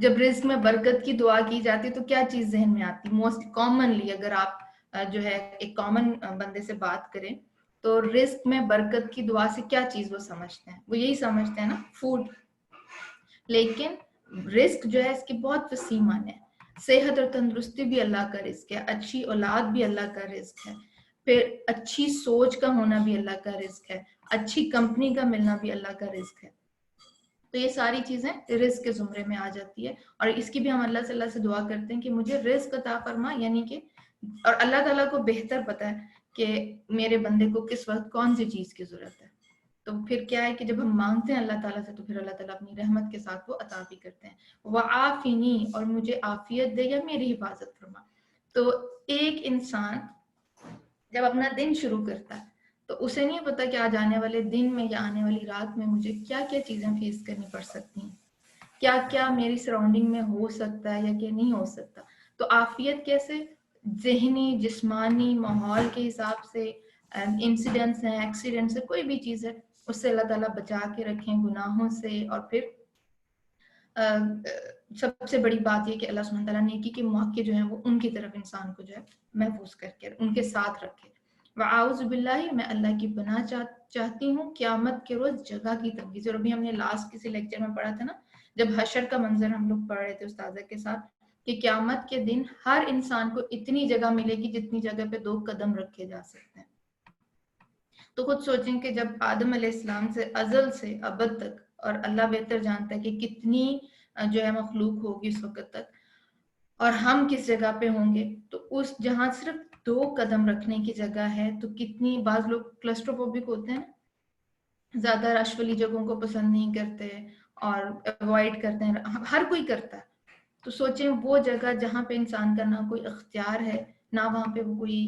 جب رزق میں برکت کی دعا کی جاتی ہے تو کیا چیز ذہن میں آتی ہے؟ موسٹ کامنلی اگر آپ جو ہے ایک کامن بندے سے بات کریں تو رزق میں برکت کی دعا سے کیا چیز وہ سمجھتے ہیں؟ وہ یہی سمجھتے ہیں نا، فوڈ. لیکن رزق جو ہے اس کے بہت وسیع معنی ہے. صحت اور تندرستی بھی اللہ کا رزق ہے، اچھی اولاد بھی اللہ کا رزق ہے، پھر اچھی سوچ کا ہونا بھی اللہ کا رزق ہے، اچھی کمپنی کا ملنا بھی اللہ کا رزق ہے. تو یہ ساری چیزیں رزق کے زمرے میں آ جاتی ہے، اور اس کی بھی ہم اللہ سے دعا کرتے ہیں کہ مجھے رزق عطا فرما، یعنی کہ اور اللہ تعالیٰ کو بہتر پتا ہے کہ میرے بندے کو کس وقت کون سی چیز کی ضرورت ہے. تو پھر کیا ہے کہ جب ہم مانگتے ہیں اللہ تعالیٰ سے تو پھر اللہ تعالیٰ اپنی رحمت کے ساتھ وہ عطا بھی کرتے ہیں. وعافنی، اور مجھے عافیت دے یا میری حفاظت فرما. تو ایک انسان جب اپنا دن شروع کرتا ہے تو اسے نہیں پتا کہ آج آنے والے دن میں یا آنے والی رات میں مجھے کیا کیا چیزیں فیس کرنی پڑ سکتی ہیں، کیا کیا میری سراؤنڈنگ میں ہو سکتا ہے یا کیا نہیں ہو سکتا. تو عافیت کیسے؟ ذہنی، جسمانی، ماحول کے حساب سے، انسیڈنٹس ہیں، ایکسیڈنٹس ہے، کوئی بھی چیز ہے اس سے اللہ تعالیٰ بچا کے رکھیں گناہوں سے. اور پھر سب سے بڑی بات یہ کہ اللہ سبحانہ تعالیٰ نیکی کے مواقع جو ہیں وہ ان کی طرف انسان کو جو ہے محفوظ کر کے ان کے ساتھ رکھے. وَأَعُوذُ بِاللَّهِ، میں اللہ کی پناہ چاہتی ہوں قیامت کے روز جگہ کی تنگی سے. اور ابھی ہم نے لاسٹ کسی لیکچر میں پڑھا تھا نا، جب حشر کا منظر ہم لوگ پڑھ رہے تھے استاذہ کے ساتھ، کہ قیامت کے دن ہر انسان کو اتنی جگہ ملے گی جتنی جگہ پہ 2 قدم رکھے جا سکتے ہیں. تو خود سوچیں کہ جب آدم علیہ السلام سے ازل سے ابد تک، اور اللہ بہتر جانتا ہے کہ کتنی جو ہے مخلوق ہوگی اس وقت تک، اور ہم کس جگہ پہ ہوں گے، تو اس جہاں صرف 2 قدم رکھنے کی جگہ ہے تو کتنی. بعض لوگ کلسٹروفوبک ہوتے ہیں، زیادہ رش والی جگہوں کو پسند نہیں کرتے اور اوائڈ کرتے ہیں، ہر کوئی کرتا ہے. تو سوچیں وہ جگہ جہاں پہ انسان کا نہ کوئی اختیار ہے، نہ وہاں پہ وہ کوئی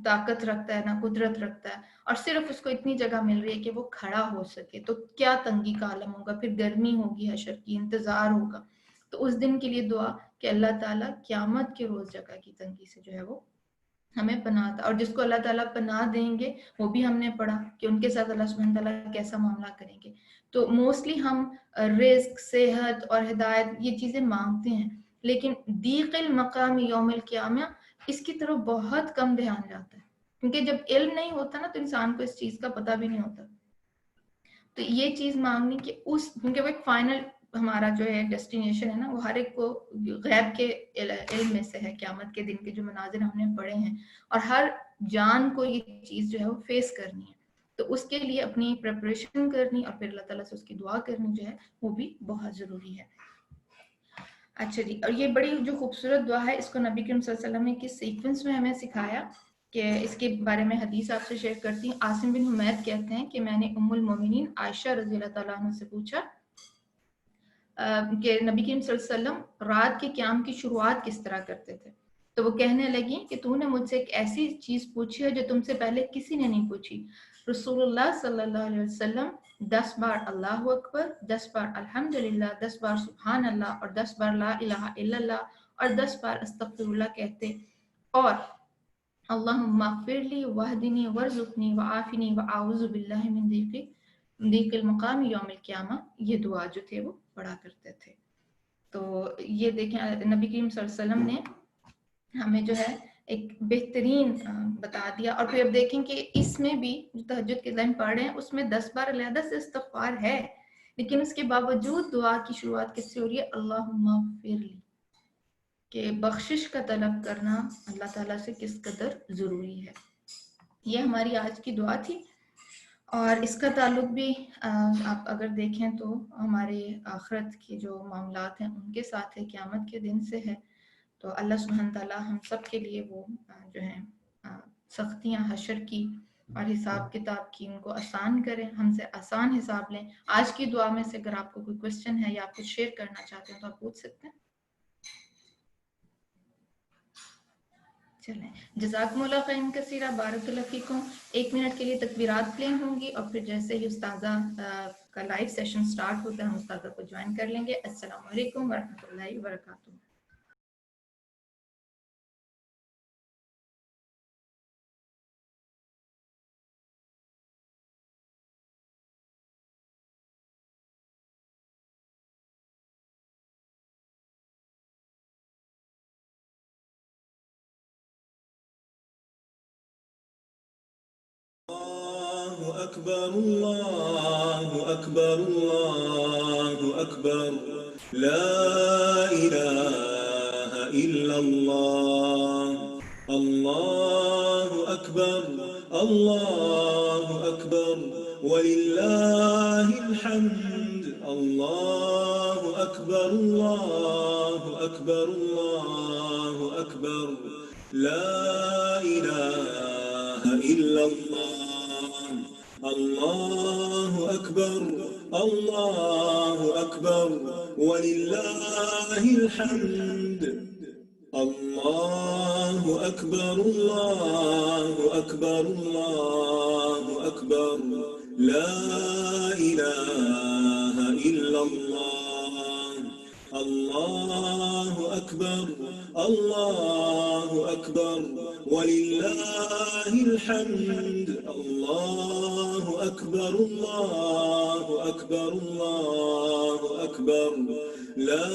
طاقت رکھتا ہے، نہ قدرت رکھتا ہے، اور صرف اس کو اتنی جگہ مل رہی ہے کہ وہ کھڑا ہو سکے، تو کیا تنگی کا عالم ہوگا. پھر گرمی ہوگی، حشر کی انتظار ہوگا. تو اس دن کے لیے دعا کہ اللہ تعالیٰ قیامت کے روز جگہ کی تنگی سے جو ہے وہ ہمیں پناہ تھا. اور جس کو اللہ تعالیٰ پناہ دیں گے وہ بھی ہم نے پڑھا کہ ان کے ساتھ اللہ سبحانہ تعالیٰ کیسا معاملہ کریں گے. تو موسٹلی ہم رزق، صحت اور ہدایت یہ چیزیں مانگتے ہیں، لیکن ضیق المقام یوم القیامہ اس کی طرف بہت کم دھیان جاتا ہے، کیونکہ جب علم نہیں ہوتا نا تو انسان کو اس چیز کا پتہ بھی نہیں ہوتا. تو یہ چیز مانگنی کہ کیونکہ وہ ایک فائنل ہمارا جو ہے ڈیسٹینیشن ہے نا، وہ ہر ایک کو غیب کے علم میں سے ہے. قیامت کے دن کے جو مناظر ہم نے پڑھے ہیں، اور ہر جان کو یہ چیز جو ہے وہ فیس کرنی ہے. تو اس کے لیے اپنی پریپریشن کرنی اور پھر اللہ تعالیٰ سے اس کی دعا کرنی جو ہے وہ بھی بہت ضروری ہے. اچھا جی، اور یہ بڑی جو خوبصورت دعا ہے اس کو نبی کریم صلی اللہ علیہ وسلم نے کس سیکوینس میں ہمیں سکھایا کہ اس کے بارے میں حدیث آپ سے شیئر کرتی ہوں. عاصم بن حمید کہتے ہیں کہ میں نے ام المومنین عائشہ رضی اللہ تعالیٰ عنہ سے پوچھا کہ نبی کریم صلی اللہ علیہ وسلم رات کے قیام کی شروعات کس طرح کرتے تھے. تو وہ کہنے لگی کہ تو نے مجھ سے ایک ایسی چیز پوچھی ہے جو تم سے پہلے کسی نے نہیں پوچھی. رسول اللہ صلی اللہ علیہ وسلم 10 بار اللہ اکبر، 10 بار الحمدللہ، 10 بار سبحان اللہ، اور 10 بار لا الہ الا اللہ، اور 10 بار استغفر اللہ کہتے، اور اللہم اغفر لی واہدنی وارزقنی وعافنی واعوذ باللہ من ضیق المقام یوم القیامہ، یہ دعا جو تھے وہ پڑھا کرتے تھے. تو یہ دیکھیں نبی کریم صلی اللہ علیہ وسلم نے ہمیں جو ہے ایک بہترین بتا دیا. اور پھر اب دیکھیں کہ اس میں بھی جو تہجد کے لائن پڑھ رہے ہیں اس میں 10 بار علیحدہ سے استغفار ہے، لیکن اس کے باوجود دعا کی شروعات کس سے ہو رہی ہے؟ اللہم اغفر لی، کہ بخشش کا طلب کرنا اللہ تعالیٰ سے کس قدر ضروری ہے. یہ ہماری آج کی دعا تھی، اور اس کا تعلق بھی آپ اگر دیکھیں تو ہمارے آخرت کے جو معاملات ہیں ان کے ساتھ ہے، قیامت کے دن سے ہے. تو اللہ سبحانہ تعالیٰ ہم سب کے لیے وہ جو ہیں سختیاں حشر کی اور حساب کتاب کی ان کو آسان کریں، ہم سے آسان حساب لیں. آج کی دعا میں سے اگر آپ کو کوئی کوشچن ہے یا آپ کچھ شیئر کرنا چاہتے ہیں تو آپ پوچھ سکتے ہیں. چلیں، جزاکم اللہ خیر کثیرہ، بارک اللہ فیکم. 1 منٹ کے لیے تکبیرات پلے ہوں گی، اور پھر جیسے ہی استاذہ کا لائیو سیشن سٹارٹ ہوتا ہے ہم استاذہ کو جوائن کر لیں گے. السلام علیکم ورحمۃ اللہ وبرکاتہ. أكبر الله أكبر الله أكبر لا إله إلا الله الله أكبر الله أكبر ولله الحمد الله أكبر الله أكبر الله أكبر لا إله إلا الله الله أكبر الله أكبر ولله الحمد الله أكبر الله أكبر الله أكبر لا إله إلا الله الله أكبر الله أكبر ولله الحمد الله أكبر الله أكبر الله أكبر لا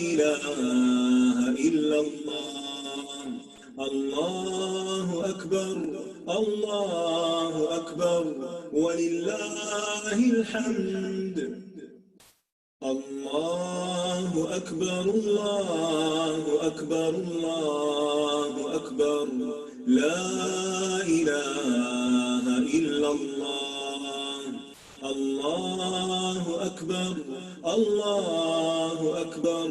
إله إلا الله الله أكبر الله أكبر ولله الحمد الله أكبر الله أكبر الله أكبر لا إله إلا الله الله أكبر الله أكبر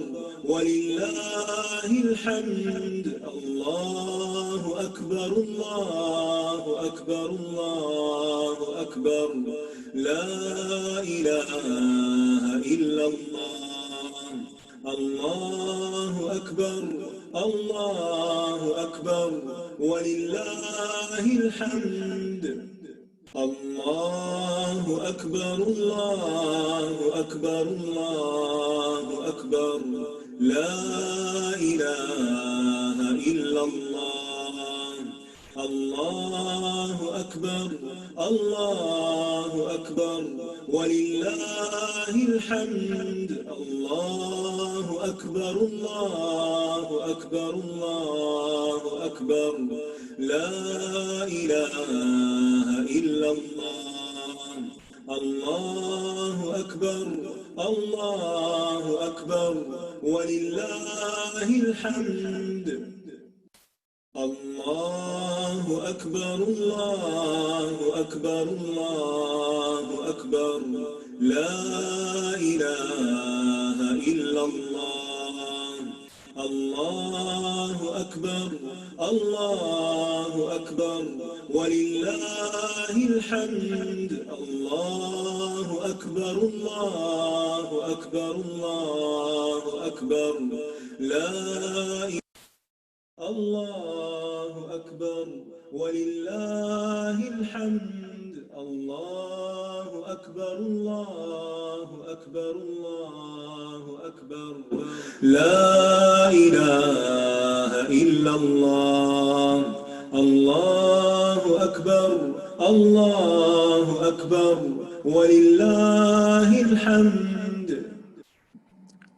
ولله الحمد الله أكبر الله أكبر الله أكبر لا إله إلا الله الله أكبر الله أكبر ولله الحمد الله أكبر الله أكبر الله أكبر لا إله إلا الله الله أكبر الله أكبر ولله الحمد الله أكبر الله أكبر الله أكبر لا إله إلا الله الله أكبر الله أكبر ولله الحمد الله أكبر الله أكبر الله أكبر لا إله إلا الله الله أكبر الله أكبر ولله الحمد الله أكبر الله أكبر الله أكبر لا إله الله أكبر ولله الحمد الله أكبر الله أكبر الله أكبر لا إله إلا الله الله أكبر الله أكبر ولله الحمد.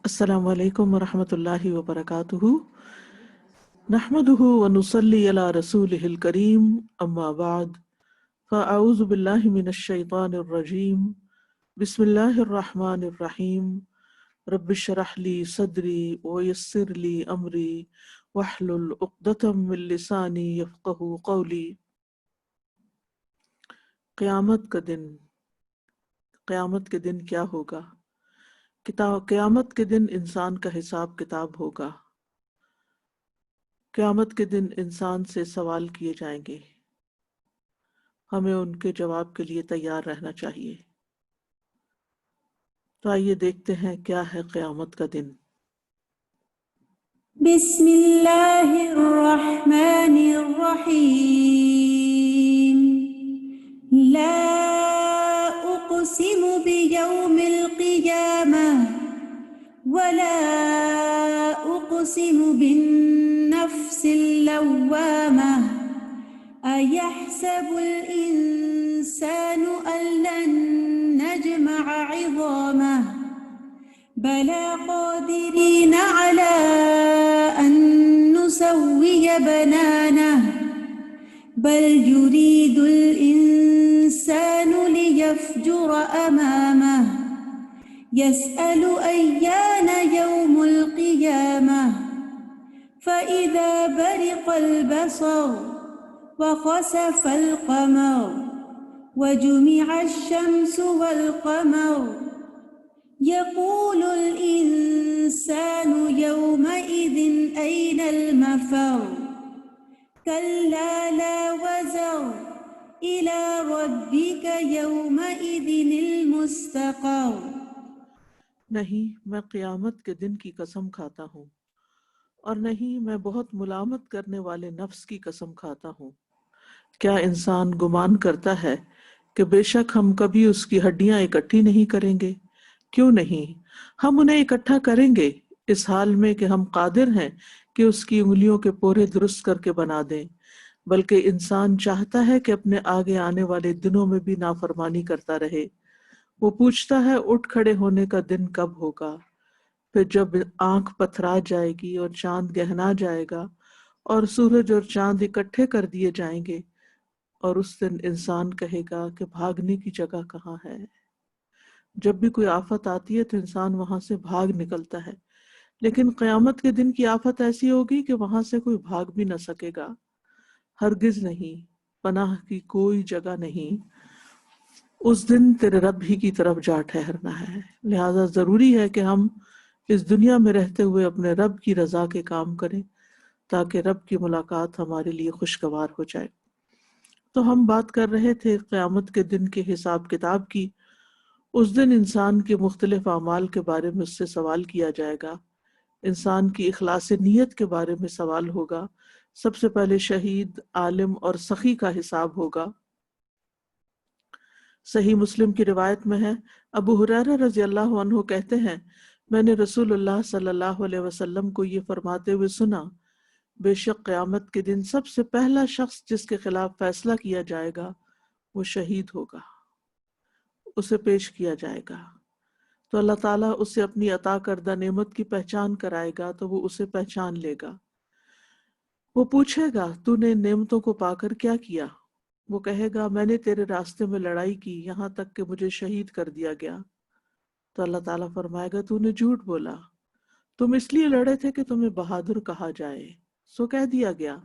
السلام علیکم ورحمۃ اللہ وبرکاتہ. نحمده ونصلي على رسوله الكريم اما بعد فاعوذ بالله من الشيطان الرجيم بسم الله الرحمن الرحيم رب اشرح لي صدري ويسر لي امري واحلل عقدة من لساني يفقهوا قولي. قیامت کے دن کیا ہوگا؟ قیامت کے دن انسان کا حساب کتاب ہوگا. قیامت کے دن انسان سے سوال کیے جائیں گے. ہمیں ان کے جواب کے لیے تیار رہنا چاہیے. تو آئیے دیکھتے ہیں کیا ہے قیامت کا دن. بسم اللہ الرحمن الرحیم. لا اقسم بیوم القیامہ ولا اقسم بالنفس اللوامہ. أيحسب الإنسان أن لن نجمع عظامه بلى قادرين على أن نسوي بنانه بل يريد الإنسان يفجر أمامه يسأل أيان يوم القيامة فإذا برق البصر وخسف القمر وجمع الشمس والقمر يقول الإنسان يومئذ أين المفر كلا لا وزر إلى ربك يومئذ المستقر. نہیں میں قیامت کے دن کی قسم کھاتا ہوں، اور نہیں میں بہت ملامت کرنے والے نفس کی قسم کھاتا ہوں۔ کیا انسان گمان کرتا ہے کہ بے شک ہم کبھی اس کی ہڈیاں اکٹھی نہیں کریں گے؟ کیوں نہیں، ہم انہیں اکٹھا کریں گے، اس حال میں کہ ہم قادر ہیں کہ اس کی انگلیوں کے پورے درست کر کے بنا دیں۔ بلکہ انسان چاہتا ہے کہ اپنے آگے آنے والے دنوں میں بھی نافرمانی کرتا رہے۔ وہ پوچھتا ہے اٹھ کھڑے ہونے کا دن کب ہوگا؟ پھر جب آنکھ پتھرا جائے گی اور چاند گہنا جائے گا اور سورج اور چاند اکٹھے کر دیے جائیں گے، اور اس دن انسان کہے گا کہ بھاگنے کی جگہ کہاں ہے۔ جب بھی کوئی آفت آتی ہے تو انسان وہاں سے بھاگ نکلتا ہے، لیکن قیامت کے دن کی آفت ایسی ہوگی کہ وہاں سے کوئی بھاگ بھی نہ سکے گا، ہرگز نہیں، پناہ کی کوئی جگہ نہیں۔ اس دن تیرے رب ہی کی طرف جا ٹھہرنا ہے، لہذا ضروری ہے کہ ہم اس دنیا میں رہتے ہوئے اپنے رب کی رضا کے کام کریں تاکہ رب کی ملاقات ہمارے لیے خوشگوار ہو جائے۔ تو ہم بات کر رہے تھے قیامت کے دن کے حساب کتاب کی۔ اس دن انسان کے مختلف اعمال کے بارے میں اس سے سوال کیا جائے گا، انسان کی اخلاص نیت کے بارے میں سوال ہوگا، سب سے پہلے شہید، عالم اور سخی کا حساب ہوگا۔ صحیح مسلم کی روایت میں ہے، ابو ہریرہ رضی اللہ عنہ کہتے ہیں میں نے رسول اللہ صلی اللہ علیہ وسلم کو یہ فرماتے ہوئے سنا، بے شک قیامت کے دن سب سے پہلا شخص جس کے خلاف فیصلہ کیا جائے گا وہ شہید ہوگا، اسے پیش کیا جائے گا تو اللہ تعالیٰ اسے اپنی عطا کردہ نعمت کی پہچان کرائے گا تو وہ اسے پہچان لے گا۔ وہ پوچھے گا تو نے نعمتوں کو پا کر کیا کیا؟ وہ کہے گا میں نے تیرے راستے میں لڑائی کی یہاں تک کہ مجھے شہید کر دیا گیا۔ تو اللہ تعالیٰ فرمائے گا تو نے جھوٹ بولا، تم اس لیے لڑے تھے کہ تمہیں بہادر کہا جائے، سو کہہ دیا گیا۔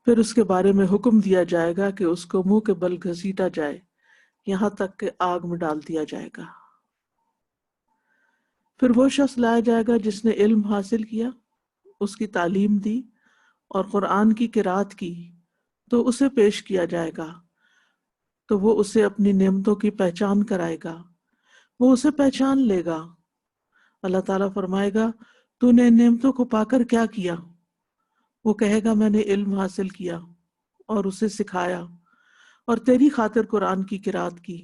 پھر اس کے بارے میں حکم دیا جائے گا کہ اس کو منہ کے بل گھسیٹا جائے یہاں تک کہ آگ میں ڈال دیا جائے گا۔ پھر وہ شخص لایا جائے گا جس نے علم حاصل کیا، اس کی تعلیم دی اور قرآن کی قرات کی، تو اسے پیش کیا جائے گا تو وہ اسے اپنی نعمتوں کی پہچان کرائے گا، وہ اسے پہچان لے گا۔ اللہ تعالیٰ فرمائے گا تو نے نعمتوں کو پا کر کیا کیا؟ وہ کہے گا میں نے علم حاصل کیا اور اسے سکھایا اور تیری خاطر قرآن کی قرات کی۔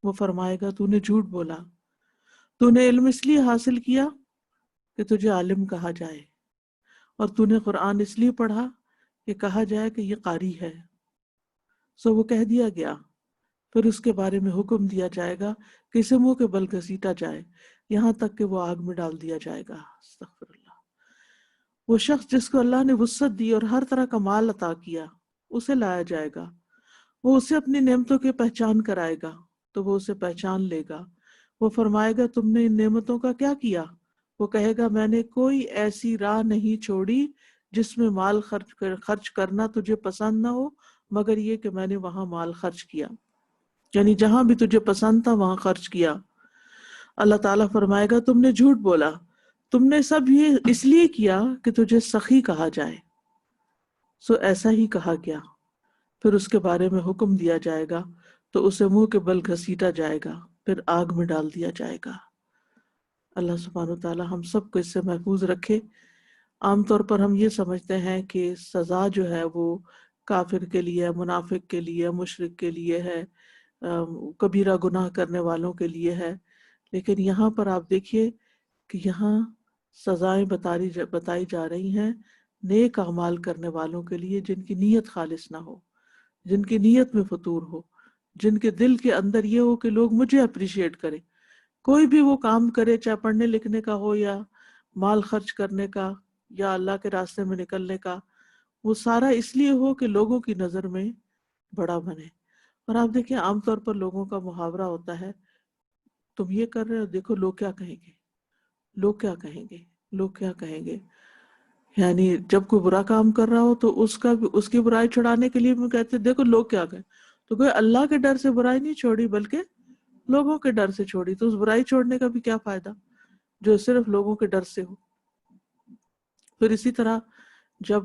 وہ فرمائے گا تو نے جھوٹ بولا، تو نے علم اس لیے حاصل کیا کہ تجھے عالم کہا جائے، اور تو نے قرآن اس لیے پڑھا کہ کہا جائے کہ یہ قاری ہے، سو وہ کہہ دیا گیا۔ پھر اس کے بارے میں حکم دیا جائے گا کہ اسے منہ کے بل گھسیٹا جائے یہاں تک کہ وہ آگ میں ڈال دیا جائے گا۔ استغفر اللہ۔ وہ شخص جس کو اللہ نے وسعت دی اور ہر طرح کا مال عطا کیا اسے لایا جائے گا، وہ اسے اپنی نعمتوں کی پہچان کرائے گا تو وہ اسے پہچان لے گا۔ وہ فرمائے گا تم نے ان نعمتوں کا کیا کیا؟ وہ کہے گا میں نے کوئی ایسی راہ نہیں چھوڑی جس میں مال خرچ کرنا تجھے پسند نہ ہو مگر یہ کہ میں نے وہاں مال خرچ کیا، یعنی جہاں بھی تجھے پسند تھا وہاں خرچ کیا۔ اللہ تعالیٰ فرمائے گا تم نے جھوٹ بولا، تم نے سب یہ اس لیے کیا کہ تجھے سخی کہا جائے، سو ایسا ہی کہا گیا۔ پھر اس کے بارے میں حکم دیا جائے گا تو اسے منہ کے بل گھسیٹا جائے گا، پھر آگ میں ڈال دیا جائے گا۔ اللہ سبحانہ وتعالیٰ ہم سب کو اس سے محفوظ رکھے۔ عام طور پر ہم یہ سمجھتے ہیں کہ سزا جو ہے وہ کافر کے لیے، منافق کے لیے، مشرک کے لیے ہے، کبیرہ گناہ کرنے والوں کے لیے ہے، لیکن یہاں پر آپ دیکھیے کہ یہاں سزائیں بتائی جا رہی ہیں نیک اعمال کرنے والوں کے لیے جن کی نیت خالص نہ ہو، جن کی نیت میں فطور ہو، جن کے دل کے اندر یہ ہو کہ لوگ مجھے اپریشیٹ کریں۔ کوئی بھی وہ کام کرے، چاہے پڑھنے لکھنے کا ہو یا مال خرچ کرنے کا یا اللہ کے راستے میں نکلنے کا، وہ سارا اس لیے ہو کہ لوگوں کی نظر میں بڑا بنے۔ اور آپ دیکھیں عام طور پر لوگوں کا محاورہ ہوتا ہے تم یہ کر رہے ہو دیکھو لوگ کیا کہیں گے، لوگ کیا کہیں گے، لوگ کیا کہیں گے. یعنی جب کوئی برا کام کر رہا ہو تو اس کی برائی چھڑانے کے لیے بھی کہتے ہیں دیکھو لوگ کیا کہیں. تو کوئی اللہ کے ڈر سے برائی نہیں چھوڑی بلکہ لوگوں کے ڈر سے چھوڑی. تو اس برائی چھوڑنے کا بھی کیا فائدہ جو صرف لوگوں کے ڈر سے ہو. پھر اسی طرح جب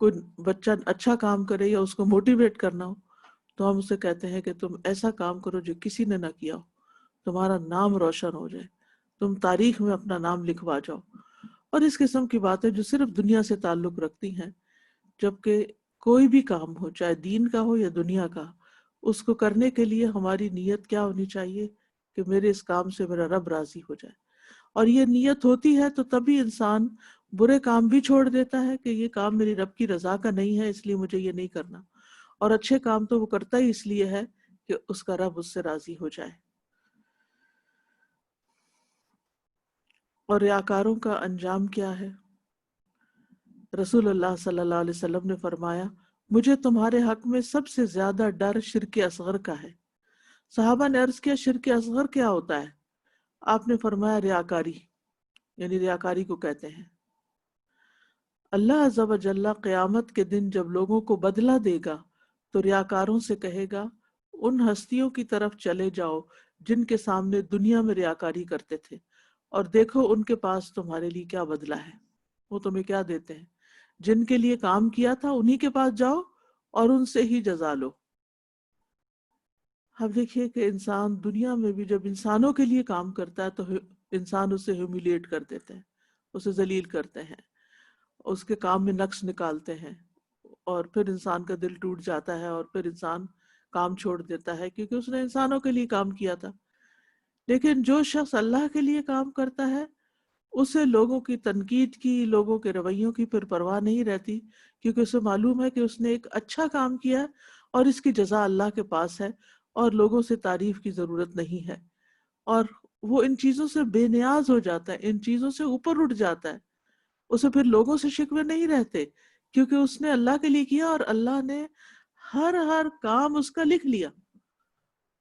کوئی بچہ اچھا کام کرے یا اس کو موٹیویٹ کرنا ہو تو ہم اسے کہتے ہیں کہ تم ایسا کام کرو جو کسی نے نہ کیا ہو، تمہارا نام روشن ہو جائے، تم تاریخ میں اپنا نام لکھوا جاؤ. اور اس قسم کی باتیں جو صرف دنیا سے تعلق رکھتی ہیں، جبکہ کوئی بھی کام ہو چاہے دین کا ہو یا دنیا کا، اس کو کرنے کے لیے ہماری نیت کیا ہونی چاہیے کہ میرے اس کام سے میرا رب راضی ہو جائے. اور یہ نیت ہوتی ہے تو تبھی انسان برے کام بھی چھوڑ دیتا ہے کہ یہ کام میری رب کی رضا کا نہیں ہے اس لیے مجھے یہ نہیں کرنا، اور اچھے کام تو وہ کرتا ہی اس لیے ہے کہ اس کا رب اس سے راضی ہو جائے. اور ریاکاروں کا انجام کیا ہے؟ رسول اللہ صلی اللہ علیہ وسلم نے فرمایا مجھے تمہارے حق میں سب سے زیادہ ڈر شرک اصغر کا ہے. صحابہ نے عرض کیا شرک اصغر کیا ہوتا ہے؟ آپ نے فرمایا ریاکاری، یعنی ریاکاری کو کہتے ہیں. اللہ عز و جل قیامت کے دن جب لوگوں کو بدلہ دے گا تو ریاکاروں سے کہے گا ان ہستیوں کی طرف چلے جاؤ جن کے سامنے دنیا میں ریاکاری کرتے تھے اور دیکھو ان کے پاس تمہارے لیے کیا بدلہ ہے، وہ تمہیں کیا دیتے ہیں. جن کے لیے کام کیا تھا انہی کے پاس جاؤ اور ان سے ہی جزا لو. اب دیکھیے کہ انسان دنیا میں بھی جب انسانوں کے لیے کام کرتا ہے تو انسان اسے ہیومیلیٹ کر دیتے ہیں، اسے ذلیل کرتے ہیں، اس کے کام میں نقص نکالتے ہیں، اور پھر انسان کا دل ٹوٹ جاتا ہے اور پھر انسان کام چھوڑ دیتا ہے کیونکہ اس نے انسانوں کے لیے کام کیا تھا. لیکن جو شخص اللہ کے لیے کام کرتا ہے اسے لوگوں کی تنقید کی، لوگوں کے رویوں کی پھر پرواہ نہیں رہتی، کیونکہ اسے معلوم ہے کہ اس نے ایک اچھا کام کیا اور اس کی جزا اللہ کے پاس ہے اور لوگوں سے تعریف کی ضرورت نہیں ہے. اور وہ ان چیزوں سے بے نیاز ہو جاتا ہے، ان چیزوں سے اوپر اٹھ جاتا ہے. اسے پھر لوگوں سے شکوے نہیں رہتے کیونکہ اس نے اللہ کے لیے کیا اور اللہ نے ہر کام اس کا لکھ لیا،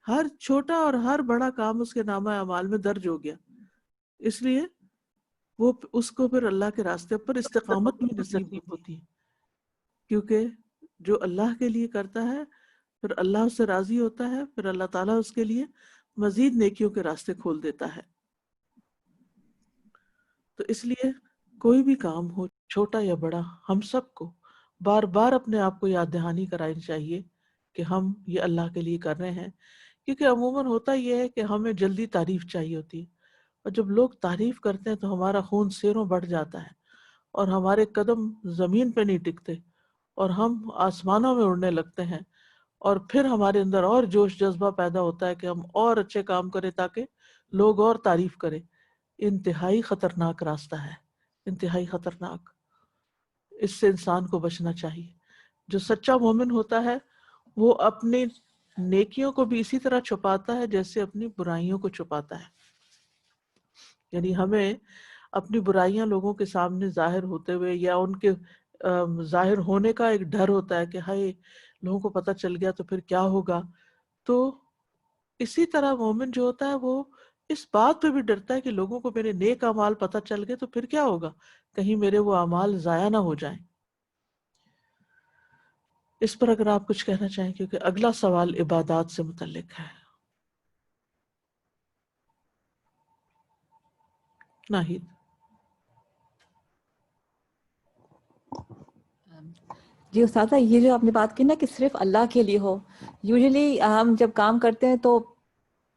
ہر چھوٹا اور ہر بڑا کام اس کے نامہ اعمال میں درج ہو گیا. اس لیے وہ اس کو پھر اللہ کے راستے پر استقامت بھی نصیب ہوتی ہے، کیونکہ جو اللہ کے لیے کرتا ہے پھر اللہ اس سے راضی ہوتا ہے، پھر اللہ تعالیٰ اس کے لیے مزید نیکیوں کے راستے کھول دیتا ہے. تو اس لیے کوئی بھی کام ہو چھوٹا یا بڑا، ہم سب کو بار بار اپنے آپ کو یاد دہانی کرانی چاہیے کہ ہم یہ اللہ کے لیے کر رہے ہیں. کیونکہ عموماً ہوتا یہ ہے کہ ہمیں جلدی تعریف چاہیے ہوتی ہے، اور جب لوگ تعریف کرتے ہیں تو ہمارا خون سینوں بڑھ جاتا ہے اور ہمارے قدم زمین پہ نہیں ٹکتے اور ہم آسمانوں میں اڑنے لگتے ہیں، اور پھر ہمارے اندر اور جوش جذبہ پیدا ہوتا ہے کہ ہم اور اچھے کام کریں تاکہ لوگ اور تعریف کریں. انتہائی خطرناک راستہ ہے، انتہائی خطرناک. اس سے انسان کو بچنا چاہیے. جو سچا مومن ہوتا ہے وہ اپنی نیکیوں کو بھی اسی طرح چھپاتا ہے جیسے اپنی برائیوں کو چھپاتا ہے. یعنی ہمیں اپنی برائیاں لوگوں کے سامنے ظاہر ہوتے ہوئے یا ان کے ظاہر ہونے کا ایک ڈر ہوتا ہے کہ ہائے لوگوں کو پتہ چل گیا تو پھر کیا ہوگا. تو اسی طرح مومن جو ہوتا ہے وہ اس بات پہ بھی ڈرتا ہے کہ لوگوں کو میرے نیک اعمال پتہ چل گئے تو پھر کیا ہوگا، کہیں میرے وہ اعمال ضائع نہ ہو جائیں. اس پر اگر آپ کچھ کہنا چاہیں، کیونکہ اگلا سوال عبادات سے متعلق ہے. ناہید. جی استاذہ، یہ جو آپ نے بات کی نا کہ صرف اللہ کے لیے ہو، یوزلی ہم جب کام کرتے ہیں تو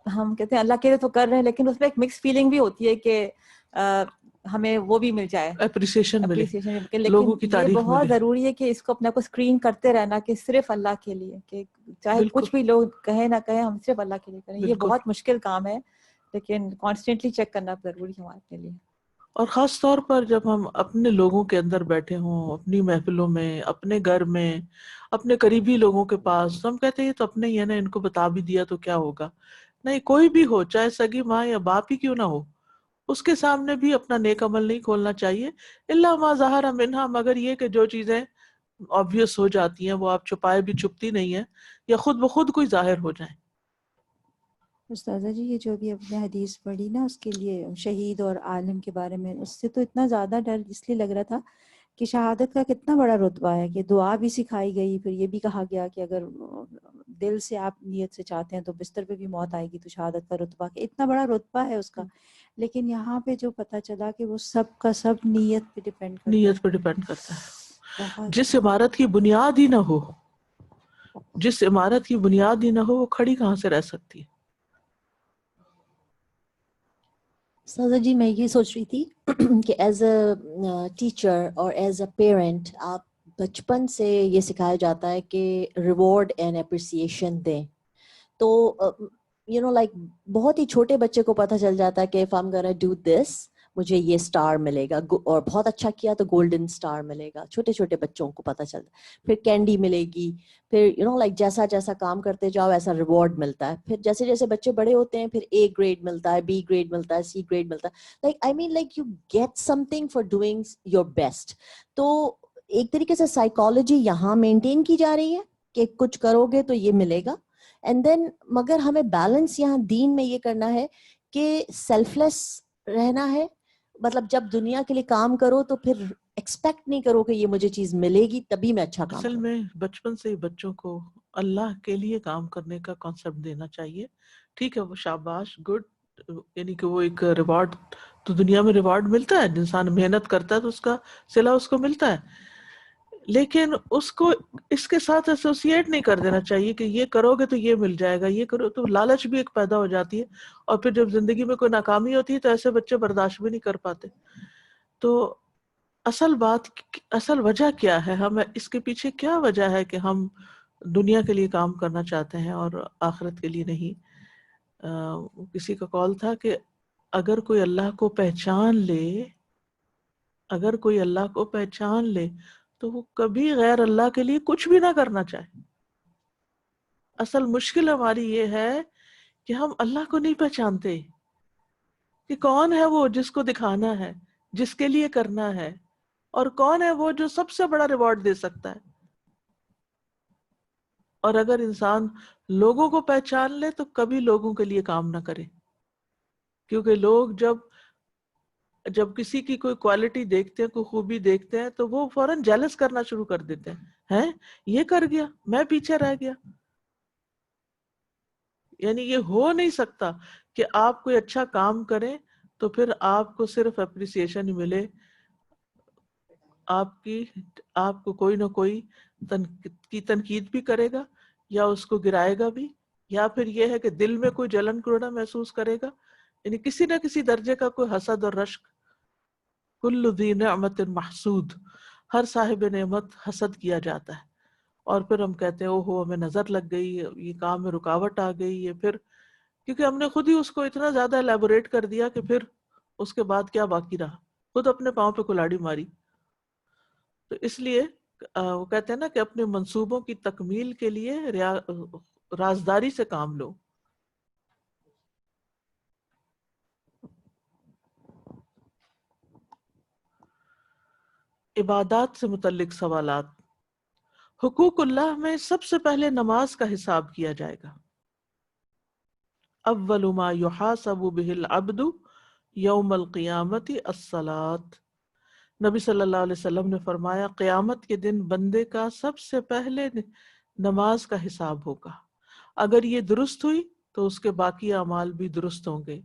ہم کہتے ہیں اللہ کے لیے تو کر رہے ہیں، لیکن اس میں ایک مکس فیلنگ بھی ہوتی ہے کہ ہمیں وہ بھی مل جائے، اپریسیشن ملے، لیکن لوگوں کی یہ تعریف بہت ملے. ضروری ہے کہ اس کو اپنے کو اسکرین کرتے رہنا کہ صرف اللہ کے لیے، کہ چاہے بالکل کچھ بھی لوگ کہیں نہ کہیں ہم صرف اللہ کے لیے کریں. یہ بالکل. بہت مشکل کام ہے لیکن کانسٹنٹلی چیک کرنا ضروری ہے ہمارے لیے. اور خاص طور پر جب ہم اپنے لوگوں کے اندر بیٹھے ہوں، اپنی محفلوں میں، اپنے گھر میں، اپنے قریبی لوگوں کے پاس، ہم کہتے ہیں یہ تو اپنے ہی ہے نا، ان کو بتا بھی دیا تو کیا ہوگا. نہیں، کوئی بھی ہو، چاہے سگی ماں یا باپ ہی کیوں نہ ہو، اس کے سامنے بھی اپنا نیک عمل نہیں کھولنا چاہیے. الا ما ظہر منہا، مگر یہ کہ جو چیزیں آبویس ہو جاتی ہیں، وہ آپ چھپائے بھی چھپتی نہیں ہیں، یا خود بخود کوئی ظاہر ہو جائیں. استاذہ جی یہ جو بھی اپنے حدیث پڑھی نا، اس کے لیے شہید اور عالم کے بارے میں، اس سے تو اتنا زیادہ ڈر اس لیے لگ رہا تھا کہ شہادت کا کتنا بڑا رتبہ ہے، کہ دعا بھی سکھائی گئی، پھر یہ بھی کہا گیا کہ اگر دل سے آپ نیت سے چاہتے ہیں تو بستر پہ بھی موت آئے گی، تو شہادت کا رتبہ کہ اتنا بڑا رتبہ ہے اس کا. لیکن یہاں پہ جو پتہ چلا کہ وہ سب کا سب نیت پہ ڈیپینڈ کرتا ہے. نیت پہ ڈیپینڈ کرتا ہے. بہت جس عمارت کی بنیاد ہی نہ ہو، جس عمارت کی بنیاد ہی نہ ہو، وہ کھڑی کہاں سے رہ سکتی ہے؟ سازا جی میں یہ سوچ رہی تھی کہ ایز اے ٹیچر اور ایز اے پیرنٹ آپ بچپن سے یہ سکھایا جاتا ہے کہ ریوارڈ اینڈ اپریسیشن دیں، تو یو نو لائک بہت ہی چھوٹے بچے کو پتہ چل جاتا ہے کہ if I am gonna do this مجھے یہ اسٹار ملے گا، اور بہت اچھا کیا تو گولڈن اسٹار ملے گا. چھوٹے چھوٹے بچوں کو پتہ چلتا ہے. پھر کینڈی ملے گی، پھر یو نو لائک جیسا جیسا کام کرتے جاؤ ایسا ریوارڈ ملتا ہے. پھر جیسے جیسے بچے بڑے ہوتے ہیں پھر اے گریڈ ملتا ہے، بی گریڈ ملتا ہے، سی گریڈ ملتا ہے. Like I mean like you get something for doing your best. تو ایک طریقے سے سائیکالوجی یہاں مینٹین کی جا رہی ہے کہ کچھ کرو گے تو یہ ملے گا. اینڈ دین مگر ہمیں بیلنس یہاں دین میں یہ کرنا ہے کہ سیلف لیس رہنا ہے. مطلب جب دنیا کے لیے کام کرو تو پھر ایکسپیکٹ نہیں کرو کہ یہ مجھے چیز ملے گی تبھی میں اچھا کام اصل کروں. میں بچپن سے ہی بچوں کو اللہ کے لیے کام کرنے کا کانسیپٹ دینا چاہیے. ٹھیک ہے وہ شاباش گڈ، یعنی کہ وہ ایک ریوارڈ، تو دنیا میں ریوارڈ ملتا ہے، انسان محنت کرتا ہے تو اس کا صلہ اس کو ملتا ہے، لیکن اس کو اس کے ساتھ ایسوسیٹ نہیں کر دینا چاہیے کہ یہ کرو گے تو یہ مل جائے گا، یہ کرو تو لالچ بھی ایک پیدا ہو جاتی ہے. اور پھر جب زندگی میں کوئی ناکامی ہوتی ہے تو ایسے بچے برداشت بھی نہیں کر پاتے. تو اصل وجہ کیا ہے، ہم اس کے پیچھے کیا وجہ ہے کہ ہم دنیا کے لیے کام کرنا چاہتے ہیں اور آخرت کے لیے نہیں. کسی کا قول تھا کہ اگر کوئی اللہ کو پہچان لے تو وہ کبھی غیر اللہ کے لیے کچھ بھی نہ کرنا چاہے. اصل مشکل ہماری یہ ہے کہ ہم اللہ کو نہیں پہچانتے کہ کون ہے وہ جس کو دکھانا ہے، جس کے لیے کرنا ہے، اور کون ہے وہ جو سب سے بڑا ریوارڈ دے سکتا ہے. اور اگر انسان لوگوں کو پہچان لے تو کبھی لوگوں کے لیے کام نہ کرے، کیونکہ لوگ جب کسی کی کوئی کوالٹی دیکھتے ہیں، کوئی خوبی دیکھتے ہیں تو وہ فوراً جیلس کرنا شروع کر دیتے ہیں، یہ کر گیا میں پیچھے رہ گیا. یعنی یہ ہو نہیں سکتا کہ آپ کوئی اچھا کام کریں تو پھر آپ کو صرف اپریسیشن ہی ملے. آپ کو کوئی نہ کوئی تنقید بھی کرے گا، یا اس کو گرائے گا بھی، یا پھر یہ ہے کہ دل میں کوئی جلن کروڑا محسوس کرے گا. یعنی کسی نہ کسی درجے کا کوئی حسد اور رشک. کل ذی نعمت محسود، ہر صاحب نعمت حسد کیا جاتا ہے. اور پھر ہم کہتے ہیں اوہو ہمیں نظر لگ گئی، یہ کام میں رکاوٹ آ گئی ہے، پھر کیونکہ ہم نے خود ہی اس کو اتنا زیادہ الیبوریٹ کر دیا کہ پھر اس کے بعد کیا باقی رہا، خود اپنے پاؤں پہ کلاڑی ماری. تو اس لیے وہ کہتے ہیں نا کہ اپنے منصوبوں کی تکمیل کے لیے رازداری سے کام لو. عبادات سے متعلق سوالات. حقوق اللہ میں سب سے پہلے نماز کا حساب کیا جائے گا. اول ما یحاسب به العبد یوم القیامت الصلاۃ. نبی صلی اللہ علیہ وسلم نے فرمایا قیامت کے دن بندے کا سب سے پہلے نماز کا حساب ہوگا. اگر یہ درست ہوئی تو اس کے باقی اعمال بھی درست ہوں گے،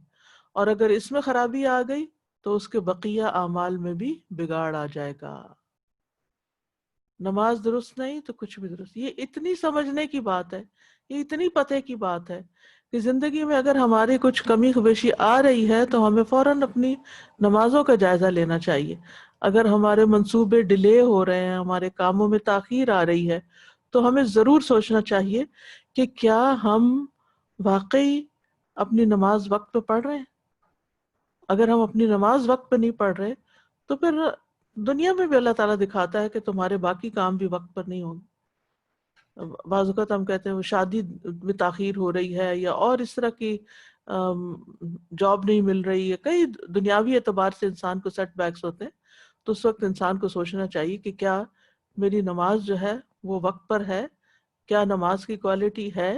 اور اگر اس میں خرابی آ گئی تو اس کے بقیہ اعمال میں بھی بگاڑ آ جائے گا. نماز درست نہیں تو کچھ بھی درست. یہ اتنی سمجھنے کی بات ہے، یہ اتنی پتہ کی بات ہے کہ زندگی میں اگر ہماری کچھ کمی خبیشی آ رہی ہے تو ہمیں فوراً اپنی نمازوں کا جائزہ لینا چاہیے. اگر ہمارے منصوبے ڈیلے ہو رہے ہیں، ہمارے کاموں میں تاخیر آ رہی ہے، تو ہمیں ضرور سوچنا چاہیے کہ کیا ہم واقعی اپنی نماز وقت پہ پڑھ رہے ہیں. اگر ہم اپنی نماز وقت پہ نہیں پڑھ رہے تو پھر دنیا میں بھی اللہ تعالیٰ دکھاتا ہے کہ تمہارے باقی کام بھی وقت پر نہیں ہوں گے. بعض اوقات ہم کہتے ہیں وہ شادی میں تاخیر ہو رہی ہے، یا اور اس طرح کی جاب نہیں مل رہی ہے، کئی دنیاوی اعتبار سے انسان کو سیٹ بیکس ہوتے ہیں. تو اس وقت انسان کو سوچنا چاہیے کہ کیا میری نماز جو ہے وہ وقت پر ہے، کیا نماز کی کوالٹی ہے،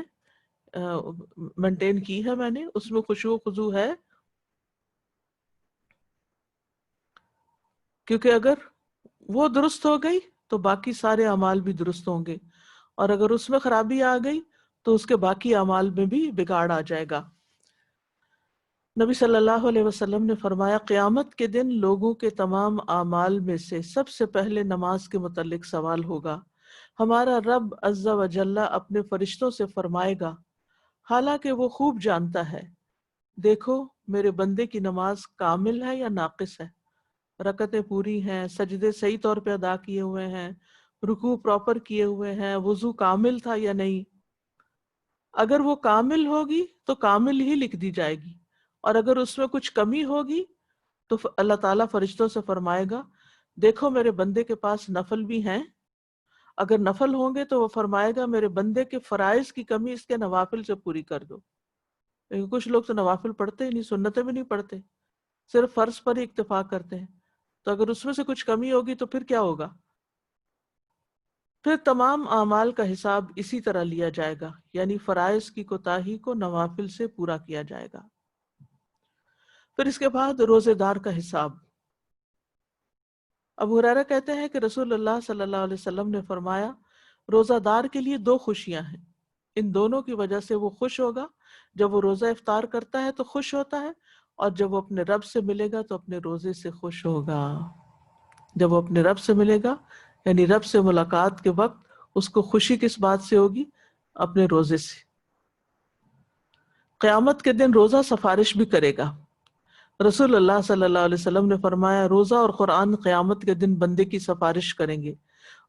مینٹین کی ہے میں نے، اس میں خشوع و خضوع ہے. کیونکہ اگر وہ درست ہو گئی تو باقی سارے اعمال بھی درست ہوں گے، اور اگر اس میں خرابی آ گئی تو اس کے باقی اعمال میں بھی بگاڑ آ جائے گا. نبی صلی اللہ علیہ وسلم نے فرمایا قیامت کے دن لوگوں کے تمام اعمال میں سے سب سے پہلے نماز کے متعلق سوال ہوگا. ہمارا رب عز و جل اپنے فرشتوں سے فرمائے گا، حالانکہ وہ خوب جانتا ہے، دیکھو میرے بندے کی نماز کامل ہے یا ناقص ہے، رکعتیں پوری ہیں، سجدے صحیح طور پہ ادا کیے ہوئے ہیں، رکوع پراپر کیے ہوئے ہیں، وضو کامل تھا یا نہیں. اگر وہ کامل ہوگی تو کامل ہی لکھ دی جائے گی، اور اگر اس میں کچھ کمی ہوگی تو اللہ تعالیٰ فرشتوں سے فرمائے گا دیکھو میرے بندے کے پاس نفل بھی ہیں، اگر نفل ہوں گے تو وہ فرمائے گا میرے بندے کے فرائض کی کمی اس کے نوافل سے پوری کر دو. لیکن کچھ لوگ تو نوافل پڑھتے ہی نہیں، سنتیں بھی نہیں پڑھتے، صرف فرض پر ہی اکتفا کرتے ہیں. تو اگر اس میں سے کچھ کمی ہوگی تو پھر کیا ہوگا؟ پھر تمام اعمال کا حساب اسی طرح لیا جائے گا، یعنی فرائض کی کوتاہی کو نوافل سے پورا کیا جائے گا. پھر اس کے بعد روزے دار کا حساب. ابو ہریرہ کہتے ہیں کہ رسول اللہ صلی اللہ علیہ وسلم نے فرمایا روزہ دار کے لیے 2 خوشیاں ہیں، ان دونوں کی وجہ سے وہ خوش ہوگا. جب وہ روزہ افطار کرتا ہے تو خوش ہوتا ہے، اور جب وہ اپنے رب سے ملے گا تو اپنے روزے سے خوش ہوگا. جب وہ اپنے رب سے ملے گا یعنی رب سے ملاقات کے وقت اس کو خوشی کس بات سے ہوگی؟ اپنے روزے سے. قیامت کے دن روزہ سفارش بھی کرے گا. رسول اللہ صلی اللہ علیہ وسلم نے فرمایا روزہ اور قرآن قیامت کے دن بندے کی سفارش کریں گے.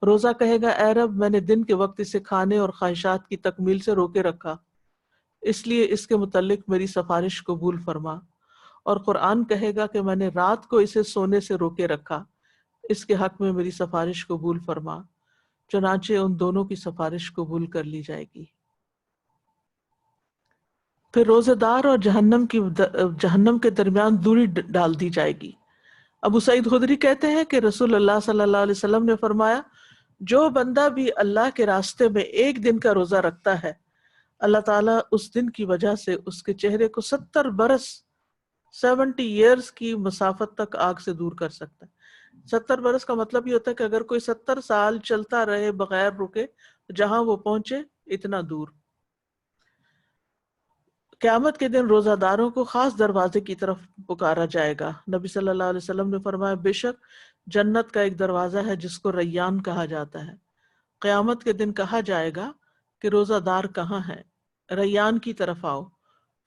روزہ کہے گا اے رب میں نے دن کے وقت اسے کھانے اور خواہشات کی تکمیل سے روکے رکھا، اس لیے اس کے متعلق میری سفارش قبول فرما. اور قرآن کہے گا کہ میں نے رات کو اسے سونے سے روکے رکھا، اس کے حق میں میری سفارش قبول فرما. چنانچہ ان دونوں کی سفارش قبول کر لی جائے گی. پھر روزے دار اور جہنم کے درمیان دوری ڈال دی جائے گی. ابو سعید خدری کہتے ہیں کہ رسول اللہ صلی اللہ علیہ وسلم نے فرمایا جو بندہ بھی اللہ کے راستے میں 1 دن کا روزہ رکھتا ہے اللہ تعالیٰ اس دن کی وجہ سے اس کے چہرے کو 70 برس 70 ایئرز کی مسافت تک آگ سے دور کر سکتا ہے. 70 برس کا مطلب یہ ہوتا ہے کہ اگر کوئی 70 سال چلتا رہے بغیر رکے جہاں وہ پہنچے اتنا دور. قیامت کے دن روزہ داروں کو خاص دروازے کی طرف پکارا جائے گا. نبی صلی اللہ علیہ وسلم نے فرمایا بے شک جنت کا ایک دروازہ ہے جس کو ریان کہا جاتا ہے. قیامت کے دن کہا جائے گا کہ روزہ دار کہاں ہیں، ریان کی طرف آؤ.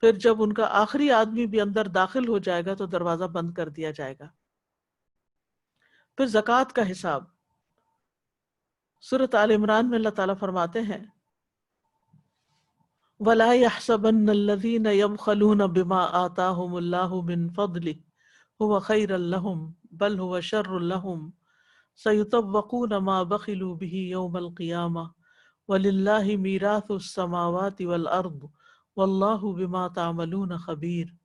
پھر جب ان کا آخری آدمی بھی اندر داخل ہو جائے گا تو دروازہ بند کر دیا جائے گا. پھر زکوٰۃ کا حساب. سورۃ آل عمران میں اللہ تعالیٰ فرماتے ہیں وَلَا يَحْسَبَنَّ الَّذِينَ يَبْخَلُونَ بِمَا آتَاهُمُ اللَّهُ مِنْ فَضْلِهِ هُوَ خَيْرًا لَهُمْ بَلْ هُوَ شَرٌّ لَهُمْ سَيُطَوَّقُونَ مَا بَخِلُوا بِهِ يَوْمَ الْقِيَامَةِ وَلِلَّهِ مِيرَاثُ السَّمَاوَاتِ وَالْأَرْضِ وَاللَّهُ بِمَا تَعْمَلُونَ خَبِيرٌ.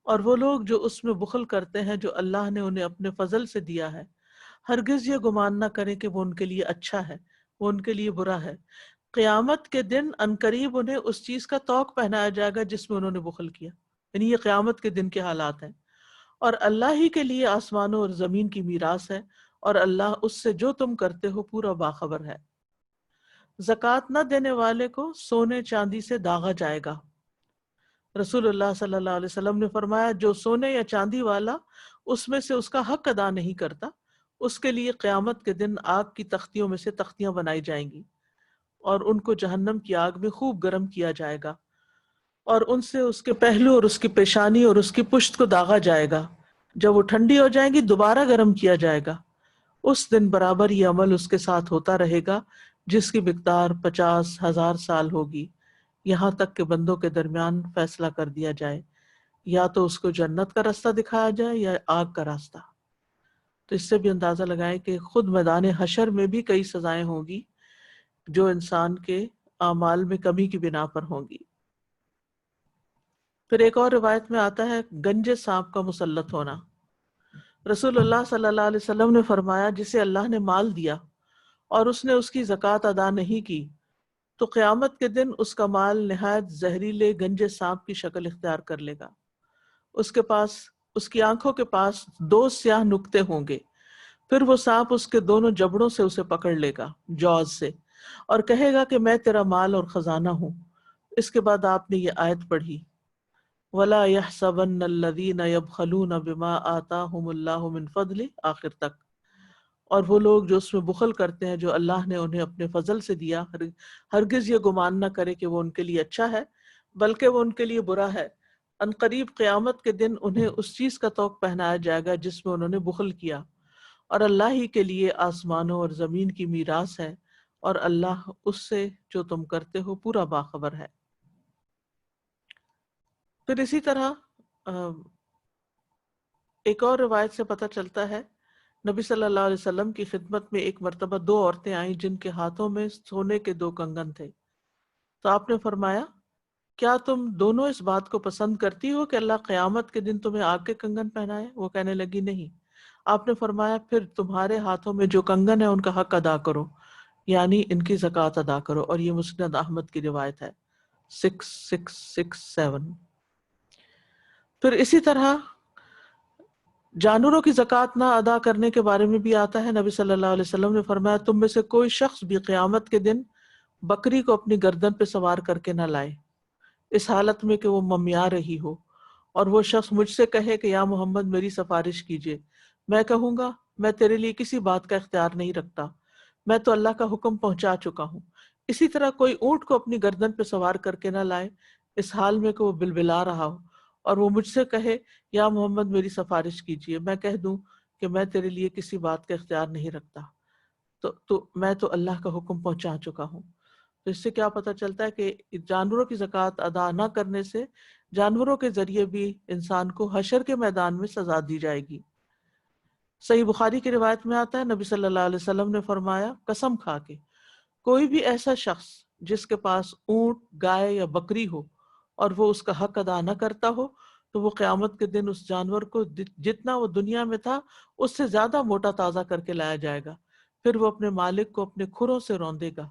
اور وہ لوگ جو اس میں بخل کرتے ہیں جو اللہ نے انہیں اپنے فضل سے دیا ہے، ہرگز یہ گمان نہ کریں کہ وہ ان کے لیے اچھا ہے، وہ ان کے لیے برا ہے. قیامت کے دن عنقریب انہیں اس چیز کا طوق پہنایا جائے گا جس میں انہوں نے بخل کیا. یعنی یہ قیامت کے دن کے حالات ہیں. اور اللہ ہی کے لیے آسمانوں اور زمین کی میراث ہے، اور اللہ اس سے جو تم کرتے ہو پورا باخبر ہے. زکوٰۃ نہ دینے والے کو سونے چاندی سے داغا جائے گا. رسول اللہ صلی اللہ علیہ وسلم نے فرمایا جو سونے یا چاندی والا اس میں سے اس کا حق ادا نہیں کرتا اس کے لیے قیامت کے دن آگ کی تختیوں میں سے تختیاں بنائی جائیں گی اور ان کو جہنم کی آگ میں خوب گرم کیا جائے گا اور ان سے اس کے پہلو اور اس کی پیشانی اور اس کی پشت کو داغا جائے گا. جب وہ ٹھنڈی ہو جائیں گی دوبارہ گرم کیا جائے گا. اس دن برابر یہ عمل اس کے ساتھ ہوتا رہے گا جس کی مقدار 50,000 سال ہوگی، یہاں تک کہ بندوں کے درمیان فیصلہ کر دیا جائے یا تو اس کو جنت کا راستہ دکھایا جائے یا آگ کا راستہ. تو اس سے بھی اندازہ لگائیں کہ خود میدان حشر میں بھی کئی سزائیں ہوں گی جو انسان کے اعمال میں کمی کی بنا پر ہوں گی. پھر ایک اور روایت میں آتا ہے گنجے سانپ کا مسلط ہونا. رسول اللہ صلی اللہ علیہ وسلم نے فرمایا جسے اللہ نے مال دیا اور اس نے اس کی زکوٰۃ ادا نہیں کی تو قیامت کے دن اس کا مال نہایت زہریلے گنجے سانپ کی شکل اختیار کر لے گا. اس کی آنکھوں کے پاس 2 سیاہ نقطے ہوں گے. پھر وہ سانپ اس کے دونوں جبڑوں سے اسے پکڑ لے گا، جوز سے، اور کہے گا کہ میں تیرا مال اور خزانہ ہوں. اس کے بعد آپ نے یہ آیت پڑھی، وَلَا يَحْسَبَنَّ الَّذِينَ يَبْخَلُونَ بِمَا آتَاهُمُ اللَّهُ مِنْ فَضْلِهِ، آخر تک. اور وہ لوگ جو اس میں بخل کرتے ہیں جو اللہ نے انہیں اپنے فضل سے دیا، ہرگز یہ گمان نہ کرے کہ وہ ان کے لیے اچھا ہے، بلکہ وہ ان کے لیے برا ہے. ان قریب قیامت کے دن انہیں اس چیز کا طوق پہنایا جائے گا جس میں انہوں نے بخل کیا، اور اللہ ہی کے لیے آسمانوں اور زمین کی میراث ہے، اور اللہ اس سے جو تم کرتے ہو پورا باخبر ہے. پھر اسی طرح ایک اور روایت سے پتہ چلتا ہے، نبی صلی اللہ علیہ وسلم کی خدمت میں ایک مرتبہ 2 عورتیں آئیں جن کے ہاتھوں میں سونے کے 2 کنگن تھے. تو آپ نے فرمایا، کیا تم دونوں اس بات کو پسند کرتی ہو کہ اللہ قیامت کے دن تمہیں آگ کے کنگن پہنائے؟ وہ کہنے لگی نہیں. آپ نے فرمایا، پھر تمہارے ہاتھوں میں جو کنگن ہے ان کا حق ادا کرو، یعنی ان کی زکوٰۃ ادا کرو. اور یہ مسند احمد کی روایت ہے 6667. پھر اسی طرح جانوروں کی زکوٰۃ نہ ادا کرنے کے بارے میں بھی آتا ہے. نبی صلی اللہ علیہ وسلم نے فرمایا، تم میں سے کوئی شخص بھی قیامت کے دن بکری کو اپنی گردن پہ سوار کر کے نہ لائے اس حالت میں کہ وہ ممیار رہی ہو، اور وہ شخص مجھ سے کہے کہ یا محمد میری سفارش کیجیے. میں کہوں گا میں تیرے لیے کسی بات کا اختیار نہیں رکھتا، میں تو اللہ کا حکم پہنچا چکا ہوں. اسی طرح کوئی اونٹ کو اپنی گردن پہ سوار کر کے نہ لائے اس حال میں کہ وہ بلبلا رہا ہو، اور وہ مجھ سے کہے یا محمد میری سفارش کیجیے. میں کہہ دوں کہ میں تیرے لیے کسی بات کا اختیار نہیں رکھتا، تو میں تو اللہ کا حکم پہنچا چکا ہوں. تو اس سے کیا پتہ چلتا ہے کہ جانوروں کی زکوٰۃ ادا نہ کرنے سے جانوروں کے ذریعے بھی انسان کو حشر کے میدان میں سزا دی جائے گی. صحیح بخاری کی روایت میں آتا ہے، نبی صلی اللہ علیہ وسلم نے فرمایا، قسم کھا کے کوئی بھی ایسا شخص جس کے پاس اونٹ، گائے یا بکری ہو اور وہ اس کا حق ادا نہ کرتا ہو تو وہ قیامت کے دن اس جانور کو جتنا وہ دنیا میں تھا اس سے زیادہ موٹا تازہ کر کے لایا جائے گا. پھر وہ اپنے مالک کو اپنے کھروں سے روندے گا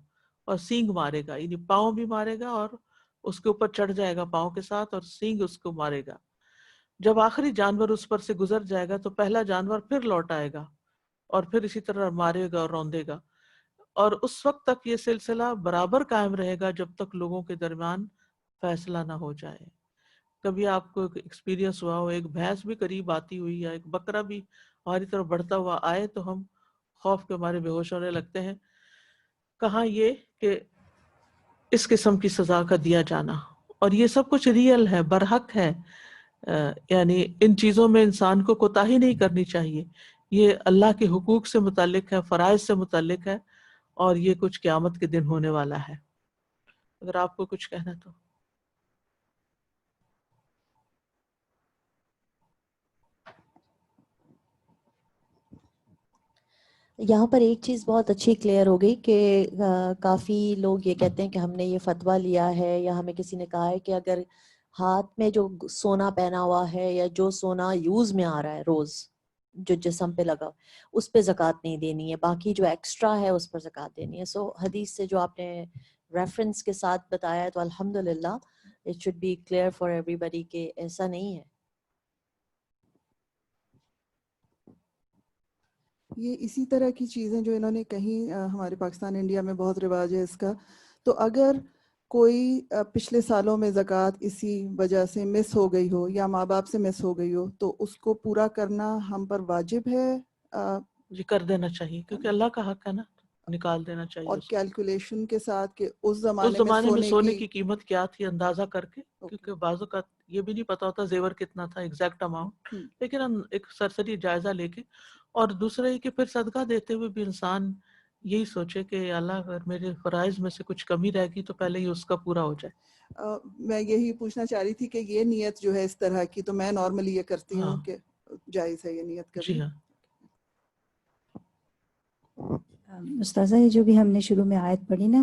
اور سینگ مارے گا، یعنی پاؤں بھی مارے گا اور اس کے اوپر چڑھ جائے گا پاؤں کے ساتھ، اور سینگ اس کو مارے گا. جب آخری جانور اس پر سے گزر جائے گا تو پہلا جانور پھر لوٹ آئے گا اور پھر اسی طرح مارے گا اور روندے گا، اور اس وقت تک یہ سلسلہ برابر قائم رہے گا جب تک لوگوں کے درمیان فیصلہ نہ ہو جائے. کبھی آپ کو ایکسپیرینس ہوا ہو ایک بھینس بھی قریب آتی ہوئی یا ایک بکرا بھی ہماری طرف بڑھتا ہوا آئے تو ہم خوف کے مارے بے ہوش ہونے لگتے ہیں. کہاں یہ کہ اس قسم کی سزا کا دیا جانا، اور یہ سب کچھ ریئل ہے، برحق ہے. یعنی ان چیزوں میں انسان کو کوتاہی نہیں کرنی چاہیے. یہ اللہ کے حقوق سے متعلق ہے، فرائض سے متعلق ہے، اور یہ کچھ قیامت کے دن ہونے والا ہے. اگر آپ کو کچھ کہنا تو. یہاں پر ایک چیز بہت اچھی کلیئر ہو گئی کہ کافی لوگ یہ کہتے ہیں کہ ہم نے یہ فتویٰ لیا ہے یا ہمیں کسی نے کہا ہے کہ اگر ہاتھ میں جو سونا پہنا ہوا ہے یا جو سونا یوز میں آ رہا ہے روز جو جسم پہ لگا اس پہ زکوٰۃ نہیں دینی ہے، باقی جو ایکسٹرا ہے اس پر زکوٰۃ دینی ہے. سو حدیث سے جو آپ نے ریفرنس کے ساتھ بتایا ہے تو الحمدللہ it should be clear for everybody کہ ایسا نہیں ہے. یہ اسی طرح کی چیزیں جو انہوں نے کہیں ہمارے پاکستان انڈیا میں بہت رواج ہے اس کا. تو اگر کوئی پچھلے سالوں میں زکوٰۃ اسی وجہ سے مس ہو گئی ہو یا ماں باپ سے مس ہو گئی ہو تو اس کو پورا کرنا ہم پر واجب ہے؟ جی کر دینا چاہیے کیونکہ اللہ کا حق ہے نا، نکال دینا چاہیے. اور کیلکولیشن کے ساتھ کہ اس اس زمانے میں میں سونے کی قیمت کیا تھی اندازہ کر کے، کیونکہ بعض اوقات یہ بھی نہیں پتا ہوتا زیور کتنا تھا ایگزیکٹ اماؤنٹ، لیکن ہم ایک سرسری جائزہ لے کے. اور دوسرا یہ کہ پھر صدقہ دیتے ہوئے بھی انسان یہی سوچے کہ اللہ اگر میرے فرائض میں سے کچھ کمی رہ گئی تو پہلے ہی اس کا پورا ہو جائے. میں یہی پوچھنا چاہ رہی تھی کہ یہ نیت جو ہے اس طرح کی تو میں نارملی یہ کرتی ہوں کہ جائز ہے یہ نیت کرنا. جی ہاں. استاذہ یہ جو بھی ہم نے شروع میں آیت پڑھی نا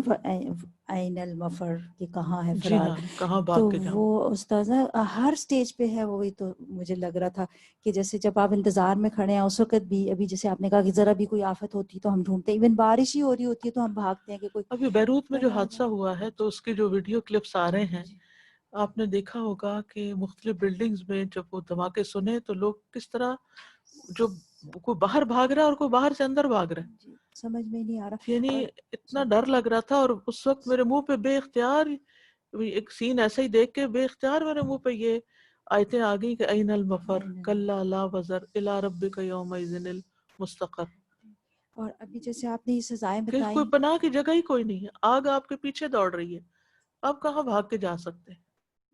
عین المفر کہ کہاں ہے جی فرار، ہاں، کہاں بھاگ تو کے جاؤں. وہ استاذہ ہر سٹیج پہ ہے. وہی تو مجھے لگ رہا تھا کہ جیسے جب آپ انتظار میں کھڑے ہیں اس وقت بھی، ابھی جیسے آپ نے کہا کہ ذرا بھی کوئی آفت ہوتی تو ہم ڈھونڈتے ہیں، ایون بارش ہی ہو رہی ہوتی ہے تو ہم بھاگتے ہیں کہ کوئی ابھی بیروت میں جو فرار حادثہ ہوا ہے تو اس کے جو ویڈیو کلپس آ رہے ہیں، آپ نے دیکھا ہوگا کہ مختلف بلڈنگز میں جب وہ دھماکے سنے تو لوگ کس طرح، جو کوئی باہر بھاگ رہا ہے اور کوئی باہر سے اندر بھاگ رہا ہے. جی سمجھ میں نہیں آ رہا. یعنی اور اتنا ڈر لگ رہا تھا، اور اس وقت میرے منہ پہ بے اختیار ایک سین ایسا ہی دیکھ کے بے اختیار میرے منہ پہ یہ آیتیں آ گئی کہ این المفر کلا لا وزر الی ربک یومئذ المستقر، اور ابھی جیسے آپ نے یہ سزائیں کہ بتائیں، کوئی پناہ کی جگہ ہی کوئی نہیں ہے. آگ آپ کے پیچھے دوڑ رہی ہے، آپ کہاں بھاگ کے جا سکتے ہیں؟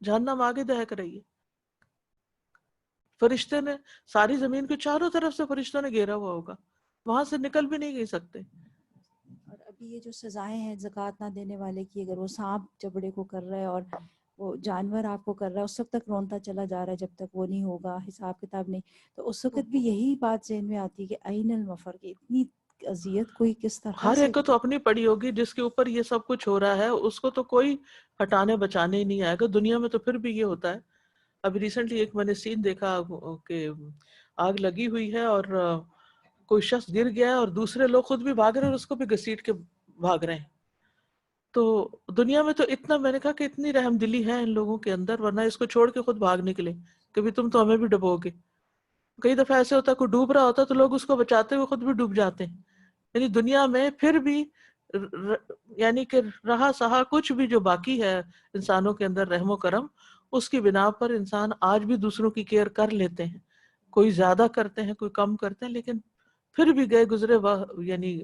جہنم آگے دہک رہی ہے. فرشتے نے ساری زمین کو چاروں طرف سے فرشتوں نے گھیرا ہوا ہوگا، وہاں سے نکل بھی نہیں سکتے. اور ابھی یہ جو سزائیں ہیں زکوٰۃ نہ دینے والے کی، اگر وہ سانپ جبڑے کو کر رہا ہے اور وہ جانور آپ کو کر رہا ہے، اس وقت تک رونتا چلا جا رہا ہے جب تک وہ نہیں ہوگا، حساب کتاب نہیں، تو اس وقت بھی یہی بات ذہن میں آتی ہے کہ عین المفر کی اتنی اذیت کوئی کس طرح ہر سے. ایک کو تو اپنی پڑی ہوگی، جس کے اوپر یہ سب کچھ ہو رہا ہے اس کو تو کوئی ہٹانے بچانے ہی نہیں آئے گا. دنیا میں تو پھر بھی یہ ہوتا ہے. ابھی ریسنٹلی ایک میں نے سین دیکھا کہ آگ لگی ہوئی ہے اور کوئی شخص گر گیا ہے اور دوسرے لوگ خود بھی بھاگ رہے ہیں اور اس کو بھی گھسیٹ کے بھاگ رہے ہیں. تو دنیا میں تو اتنا، میں نے کہا کہ اتنی رحم دلی ہے ان لوگوں کے اندر، ورنہ اس کو چھوڑ کے خود بھاگ نکلے کہ بھی تم تو ہمیں بھی ڈبو گے. کئی دفعہ ایسے ہوتا ہے کوئی ڈوب رہا ہوتا ہے تو لوگ اس کو بچاتے ہوئے خود بھی ڈوب جاتے ہیں. یعنی دنیا میں پھر بھی یعنی کہ رہا سہا کچھ بھی جو باقی ہے انسانوں کے اندر رحم و کرم، اس کی بنا پر انسان آج بھی دوسروں کی کیئر کر لیتے ہیں. کوئی زیادہ کرتے ہیں، کوئی کم کرتے ہیں، لیکن پھر بھی گئے گزرے یعنی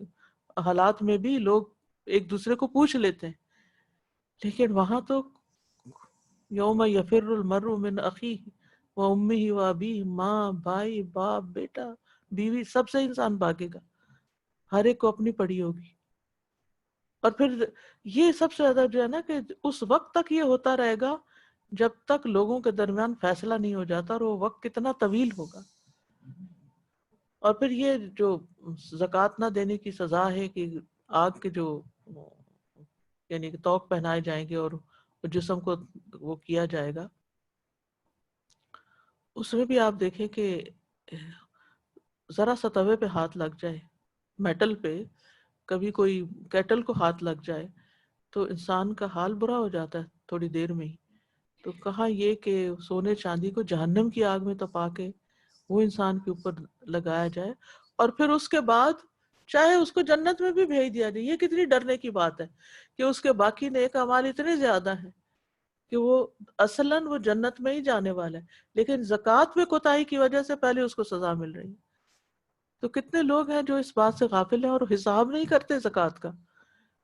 حالات میں بھی لوگ ایک دوسرے کو پوچھ لیتے ہیں. لیکن وہاں تو یوم یفر المرء من اخیہ و امہ و ابیہ، ماں، بھائی، باپ، بیٹا، بیوی، سب سے انسان بھاگے گا. ہر ایک کو اپنی پڑی ہوگی. اور پھر یہ سب سے زیادہ جو ہے نا کہ اس وقت تک یہ ہوتا رہے گا جب تک لوگوں کے درمیان فیصلہ نہیں ہو جاتا، اور وہ وقت کتنا طویل ہوگا. اور پھر یہ جو زکوٰۃ نہ دینے کی سزا ہے کہ آگ کے جو یعنی کہ توق پہنائے جائیں گے اور جسم کو وہ کیا جائے گا، اس میں بھی آپ دیکھیں کہ ذرا سا توے پہ ہاتھ لگ جائے، میٹل پہ کبھی کوئی کیٹل کو ہاتھ لگ جائے تو انسان کا حال برا ہو جاتا ہے تھوڑی دیر میں ہی. تو کہا یہ کہ سونے چاندی کو جہنم کی آگ میں تپا کے وہ انسان کے اوپر لگایا جائے، اور پھر اس کے بعد چاہے اس کو جنت میں بھی بھیج دیا جائے. یہ کتنی ڈرنے کی بات ہے کہ اس کے باقی نیک اعمال اتنے زیادہ ہیں کہ وہ اصلاً وہ جنت میں ہی جانے والا ہے، لیکن زکوٰۃ میں کوتاہی کی وجہ سے پہلے اس کو سزا مل رہی ہے. تو کتنے لوگ ہیں جو اس بات سے غافل ہیں اور حساب نہیں کرتے زکوٰۃ کا.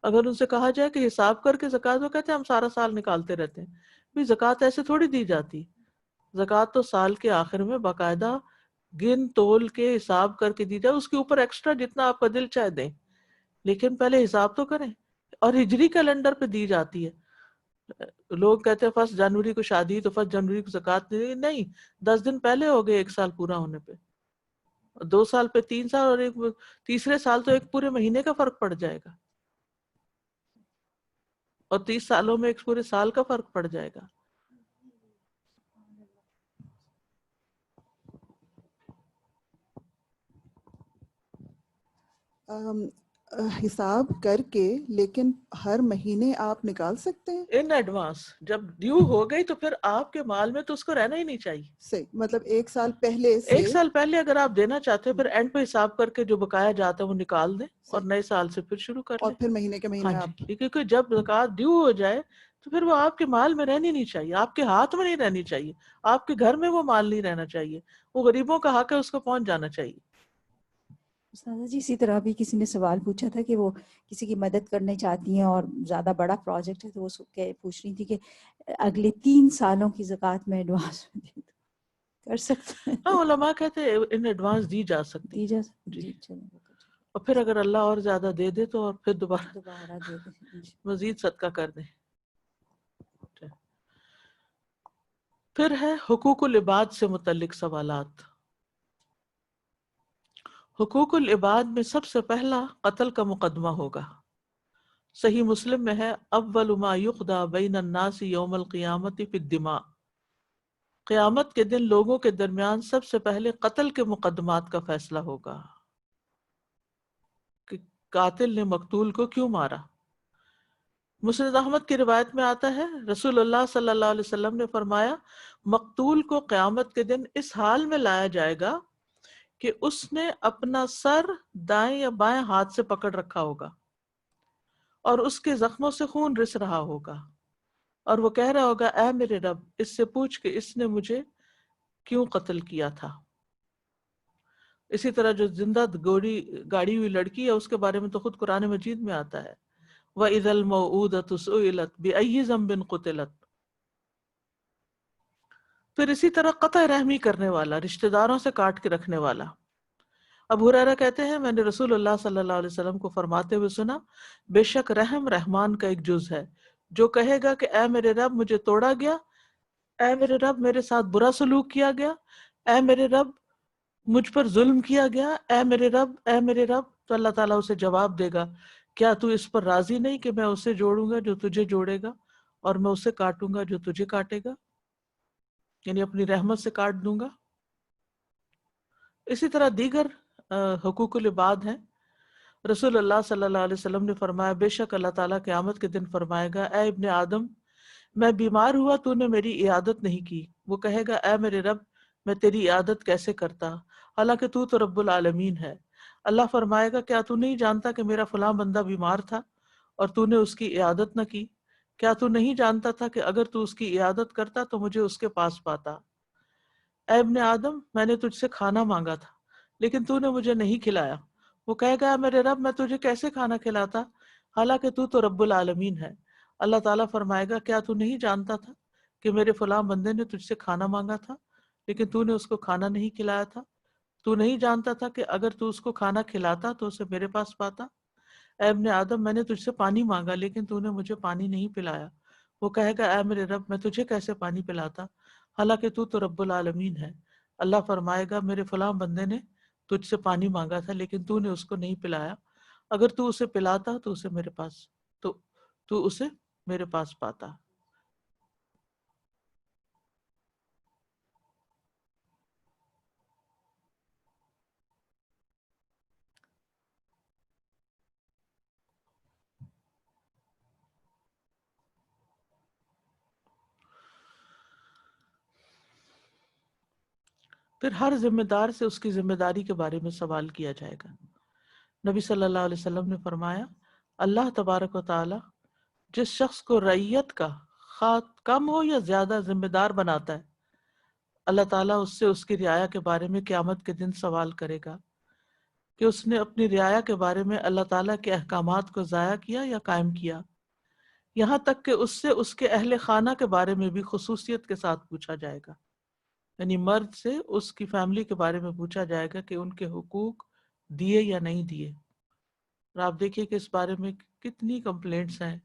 اگر ان سے کہا جائے کہ حساب کر کے زکوٰۃ، وہ کہتے ہیں ہم سارا سال نکالتے رہتے ہیں. بھی زکوٰۃ ایسے تھوڑی دی جاتی. زکوٰۃ تو سال کے آخر میں باقاعدہ گن تول کے حساب کر کے دی جائے، اس کے اوپر ایکسٹرا جتنا آپ کا دل چاہے دیں، لیکن پہلے حساب تو کریں. اور ہجری کیلنڈر پہ دی جاتی ہے. لوگ کہتے ہیں 1 جنوری کو شادی تو 1 جنوری کو زکوٰۃ نہیں، 10 دن پہلے ہو گئے 1 سال پورا ہونے پہ. 2 سال پہ 3 سال، اور ایک تیسرے سال تو ایک پورے مہینے کا فرق پڑ جائے گا، اور 30 سالوں میں ایک پورے سال کا فرق پڑ جائے گا. حساب کر کے لیکن ہر مہینے آپ نکال سکتے ہیں ان ایڈوانس. جب ڈیو ہو گئی تو پھر آپ کے مال میں تو اس کو رہنا ہی نہیں چاہیے. صحیح، مطلب 1 سال پہلے سے 1 سال پہلے اگر آپ دینا چاہتے ہیں، پھر اینڈ پہ حساب کر کے جو بقایا جاتا ہے وہ نکال دیں اور نئے سال سے پھر شروع کر اور لیں. پھر مہینے کے مہینے ہاں آپ جی، کیونکہ جب زکوٰۃ ڈیو ہو جائے تو پھر وہ آپ کے مال میں رہنی نہیں چاہیے، آپ کے ہاتھ میں نہیں رہنی چاہیے، آپ کے گھر میں وہ مال نہیں رہنا چاہیے. وہ غریبوں کا حق ہے، اس کو پہنچ جانا چاہیے. استاذہ جی اسی طرح بھی کسی نے سوال پوچھا تھا کہ وہ کسی کی مدد کرنا چاہتی ہیں اور زیادہ بڑا پروجیکٹ ہے، تو وہ پوچھ رہی تھی کہ اگلے 3 سالوں کی زکوٰۃ میں ایڈوانس میں دے دو، کر سکتے ہیں؟ ہاں، علماء کہتے ہیں ان ایڈوانس دی جا سکتی دی ہے. جا سکتی. جی، جی چلیں اور پھر اگر اللہ اور زیادہ دے دے تو اور پھر دوبارہ دے دیں. مزید صدقہ کر دیں. پھر ہے حقوق العباد سے متعلق سوالات. حقوق العباد میں سب سے پہلا قتل کا مقدمہ ہوگا. صحیح مسلم میں ہے اول ما یقضی بین الناس یوم القیامت فی الدماء، قیامت کے دن لوگوں کے درمیان سب سے پہلے قتل کے مقدمات کا فیصلہ ہوگا کہ قاتل نے مقتول کو کیوں مارا. مسند احمد کی روایت میں آتا ہے رسول اللہ صلی اللہ علیہ وسلم نے فرمایا مقتول کو قیامت کے دن اس حال میں لایا جائے گا کہ اس نے اپنا سر دائیں یا بائیں ہاتھ سے پکڑ رکھا ہوگا اور اس کے زخموں سے خون رس رہا ہوگا اور وہ کہہ رہا ہوگا اے میرے رب اس سے پوچھ کہ اس نے مجھے کیوں قتل کیا تھا. اسی طرح جو زندہ گاڑی ہوئی لڑکی ہے اس کے بارے میں تو خود قرآن مجید میں آتا ہے وَإِذَا الْمَوْءُودَةُ سُئِلَتْ بِأَيِّ ذَنبٍ قُتِلَتْ. پھر اسی طرح قطع رحمی کرنے والا، رشتہ داروں سے کاٹ کے رکھنے والا. ابو ہریرہ کہتے ہیں میں نے رسول اللہ صلی اللہ علیہ وسلم کو فرماتے ہوئے سنا بے شک رحم رحمان کا ایک جز ہے، جو کہے گا کہ اے میرے رب مجھے توڑا گیا، اے میرے رب میرے ساتھ برا سلوک کیا گیا، اے میرے رب مجھ پر ظلم کیا گیا، اے میرے رب اے میرے رب، تو اللہ تعالیٰ اسے جواب دے گا کیا تو اس پر راضی نہیں کہ میں اسے جوڑوں گا جو تجھے جوڑے گا اور میں اسے کاٹوں گا جو تجھے کاٹے گا، یعنی اپنی رحمت سے کاٹ دوں گا. اسی طرح دیگر حقوق العباد ہیں. رسول اللہ صلی اللہ علیہ وسلم نے فرمایا بے شک اللہ تعالیٰ قیامت کے دن فرمائے گا اے ابن آدم میں بیمار ہوا تو نے میری عیادت نہیں کی. وہ کہے گا اے میرے رب میں تیری عیادت کیسے کرتا حالانکہ تو رب العالمین ہے. اللہ فرمائے گا کیا تو نہیں جانتا کہ میرا فلاں بندہ بیمار تھا اور تو نے اس کی عیادت نہ کی؟ کیا تو نہیں جانتا تھا کہ اگر تو اس کی عیادت کرتا تو مجھے اس کے پاس پاتا؟ اے ابن آدم میں نے تجھ سے کھانا مانگا تھا لیکن تو نے مجھے نہیں کھلایا. وہ کہے گا میرے رب میں تجھے کیسے کھانا کھلاتا حالانکہ تو رب العالمین ہے. اللہ تعالیٰ فرمائے گا کیا تو نہیں جانتا تھا کہ میرے فلاں بندے نے تجھ سے کھانا مانگا تھا لیکن تو نے اس کو کھانا نہیں کھلایا تھا؟ تو نہیں جانتا تھا کہ اگر تو اس کو کھانا کھلاتا تو اسے میرے پاس پاتا؟ اے ابن آدم میں نے تجھ سے پانی مانگا لیکن تو نے مجھے پانی نہیں پلایا. وہ کہے گا اے میرے رب میں تجھے کیسے پانی پلاتا حالانکہ تو رب العالمین ہے. اللہ فرمائے گا میرے فلاں بندے نے تجھ سے پانی مانگا تھا لیکن تو نے اس کو نہیں پلایا. اگر تو اسے پلاتا تو اسے میرے پاس تو اسے میرے پاس پاتا. پھر ہر ذمہ دار سے اس کی ذمہ داری کے بارے میں سوال کیا جائے گا. نبی صلی اللہ علیہ وسلم نے فرمایا اللہ تبارک و تعالی جس شخص کو رعیت کا خواہ کم ہو یا زیادہ ذمہ دار بناتا ہے اللہ تعالیٰ اس سے اس کی رعایا کے بارے میں قیامت کے دن سوال کرے گا کہ اس نے اپنی رعایا کے بارے میں اللہ تعالیٰ کے احکامات کو ضائع کیا یا قائم کیا. یہاں تک کہ اس سے اس کے اہل خانہ کے بارے میں بھی خصوصیت کے ساتھ پوچھا جائے گا، یعنی مرد سے اس کی فیملی کے بارے میں پوچھا جائے گا کہ ان کے حقوق دیے یا نہیں دیے. اور آپ دیکھیے کہ اس بارے میں کتنی کمپلینٹس ہیں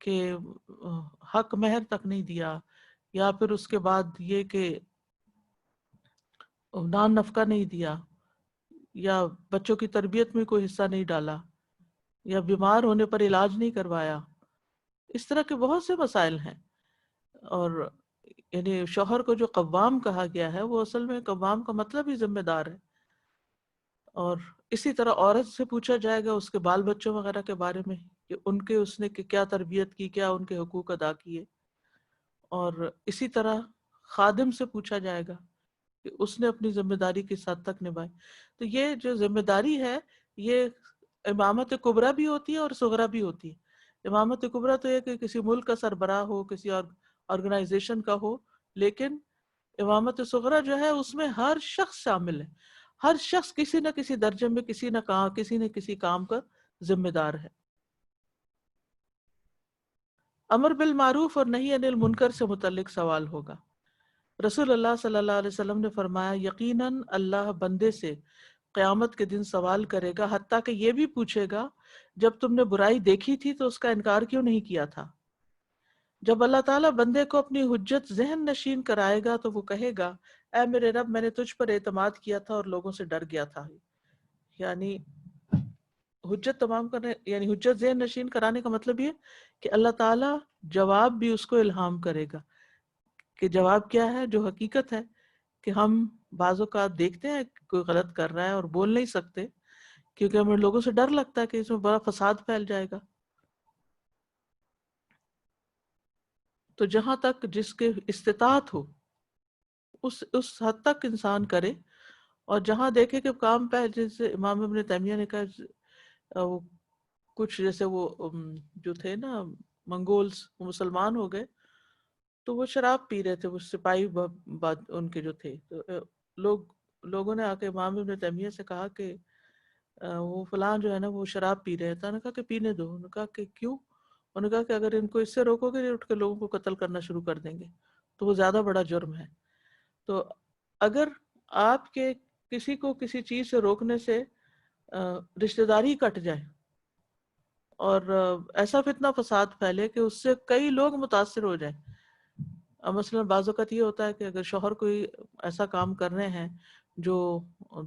کہ حق مہر تک نہیں دیا، یا پھر اس کے بعد یہ کہ نان نفقہ نہیں دیا، یا بچوں کی تربیت میں کوئی حصہ نہیں ڈالا، یا بیمار ہونے پر علاج نہیں کروایا. اس طرح کے بہت سے مسائل ہیں. اور یعنی شوہر کو جو قوام کہا گیا ہے وہ اصل میں قوام کا مطلب ہی ذمہ دار ہے. اور اسی طرح عورت سے پوچھا جائے گا اس کے بال بچوں وغیرہ کے بارے میں کہ ان کے اس نے کیا تربیت کی، کیا ان کے حقوق ادا کیے. اور اسی طرح خادم سے پوچھا جائے گا کہ اس نے اپنی ذمہ داری کس حد تک نبھائی. تو یہ جو ذمہ داری ہے یہ امامت کبریٰ بھی ہوتی ہے اور صغریٰ بھی ہوتی ہے. امامت کبریٰ تو یہ کہ کسی ملک کا سربراہ ہو، کسی آرگنائزیشن کا ہو، لیکن امامت صغریٰ جو ہے اس میں ہر شخص شامل ہے. ہر شخص کسی نہ کسی درجے میں کسی نہ کسی کام کا ذمہ دار ہے. امر بالمعروف اور نہی عن المنکر سے متعلق سوال ہوگا. رسول اللہ صلی اللہ علیہ وسلم نے فرمایا یقیناً اللہ بندے سے قیامت کے دن سوال کرے گا حتیٰ کہ یہ بھی پوچھے گا جب تم نے برائی دیکھی تھی تو اس کا انکار کیوں نہیں کیا تھا. جب اللہ تعالیٰ بندے کو اپنی حجت ذہن نشین کرائے گا تو وہ کہے گا اے میرے رب میں نے تجھ پر اعتماد کیا تھا اور لوگوں سے ڈر گیا تھا. یعنی حجت تمام کرنے، یعنی حجت ذہن نشین کرانے کا مطلب یہ کہ اللہ تعالیٰ جواب بھی اس کو الہام کرے گا. کہ جواب کیا ہے؟ جو حقیقت ہے کہ ہم بعض اوقات دیکھتے ہیں کوئی غلط کر رہا ہے اور بول نہیں سکتے کیونکہ ہمیں لوگوں سے ڈر لگتا ہے کہ اس میں بڑا فساد پھیل جائے گا. تو جہاں تک جس کے استطاعت ہو اس حد تک انسان کرے، اور جہاں دیکھے کہ کام پہ، جیسے امام ابن تیمیہ نے کہا وہ کچھ جیسے وہ جو تھے نا منگولز، وہ مسلمان ہو گئے تو وہ شراب پی رہے تھے، وہ سپاہی ان کے جو تھے، تو لوگوں نے آ کے امام ابن تیمیہ سے کہا کہ وہ فلاں جو ہے نا وہ شراب پی رہے ہیں. تو انہوں نے کہا کہ پینے دو. انہوں نے کہا کہ کیوں؟ انہوں نے کہا کہ اگر ان کو اس سے روکو گے اٹھ کے لوگوں کو قتل کرنا شروع کر دیں گے تو وہ زیادہ بڑا جرم ہے. تو اگر آپ کے کسی کو کسی چیز سے روکنے سے رشتہ داری کٹ جائے اور ایسا فتنہ فساد پھیلے کہ اس سے کئی لوگ متاثر ہو جائیں. مثلا بعض اوقات یہ ہوتا ہے کہ اگر شوہر کوئی ایسا کام کر رہے ہیں جو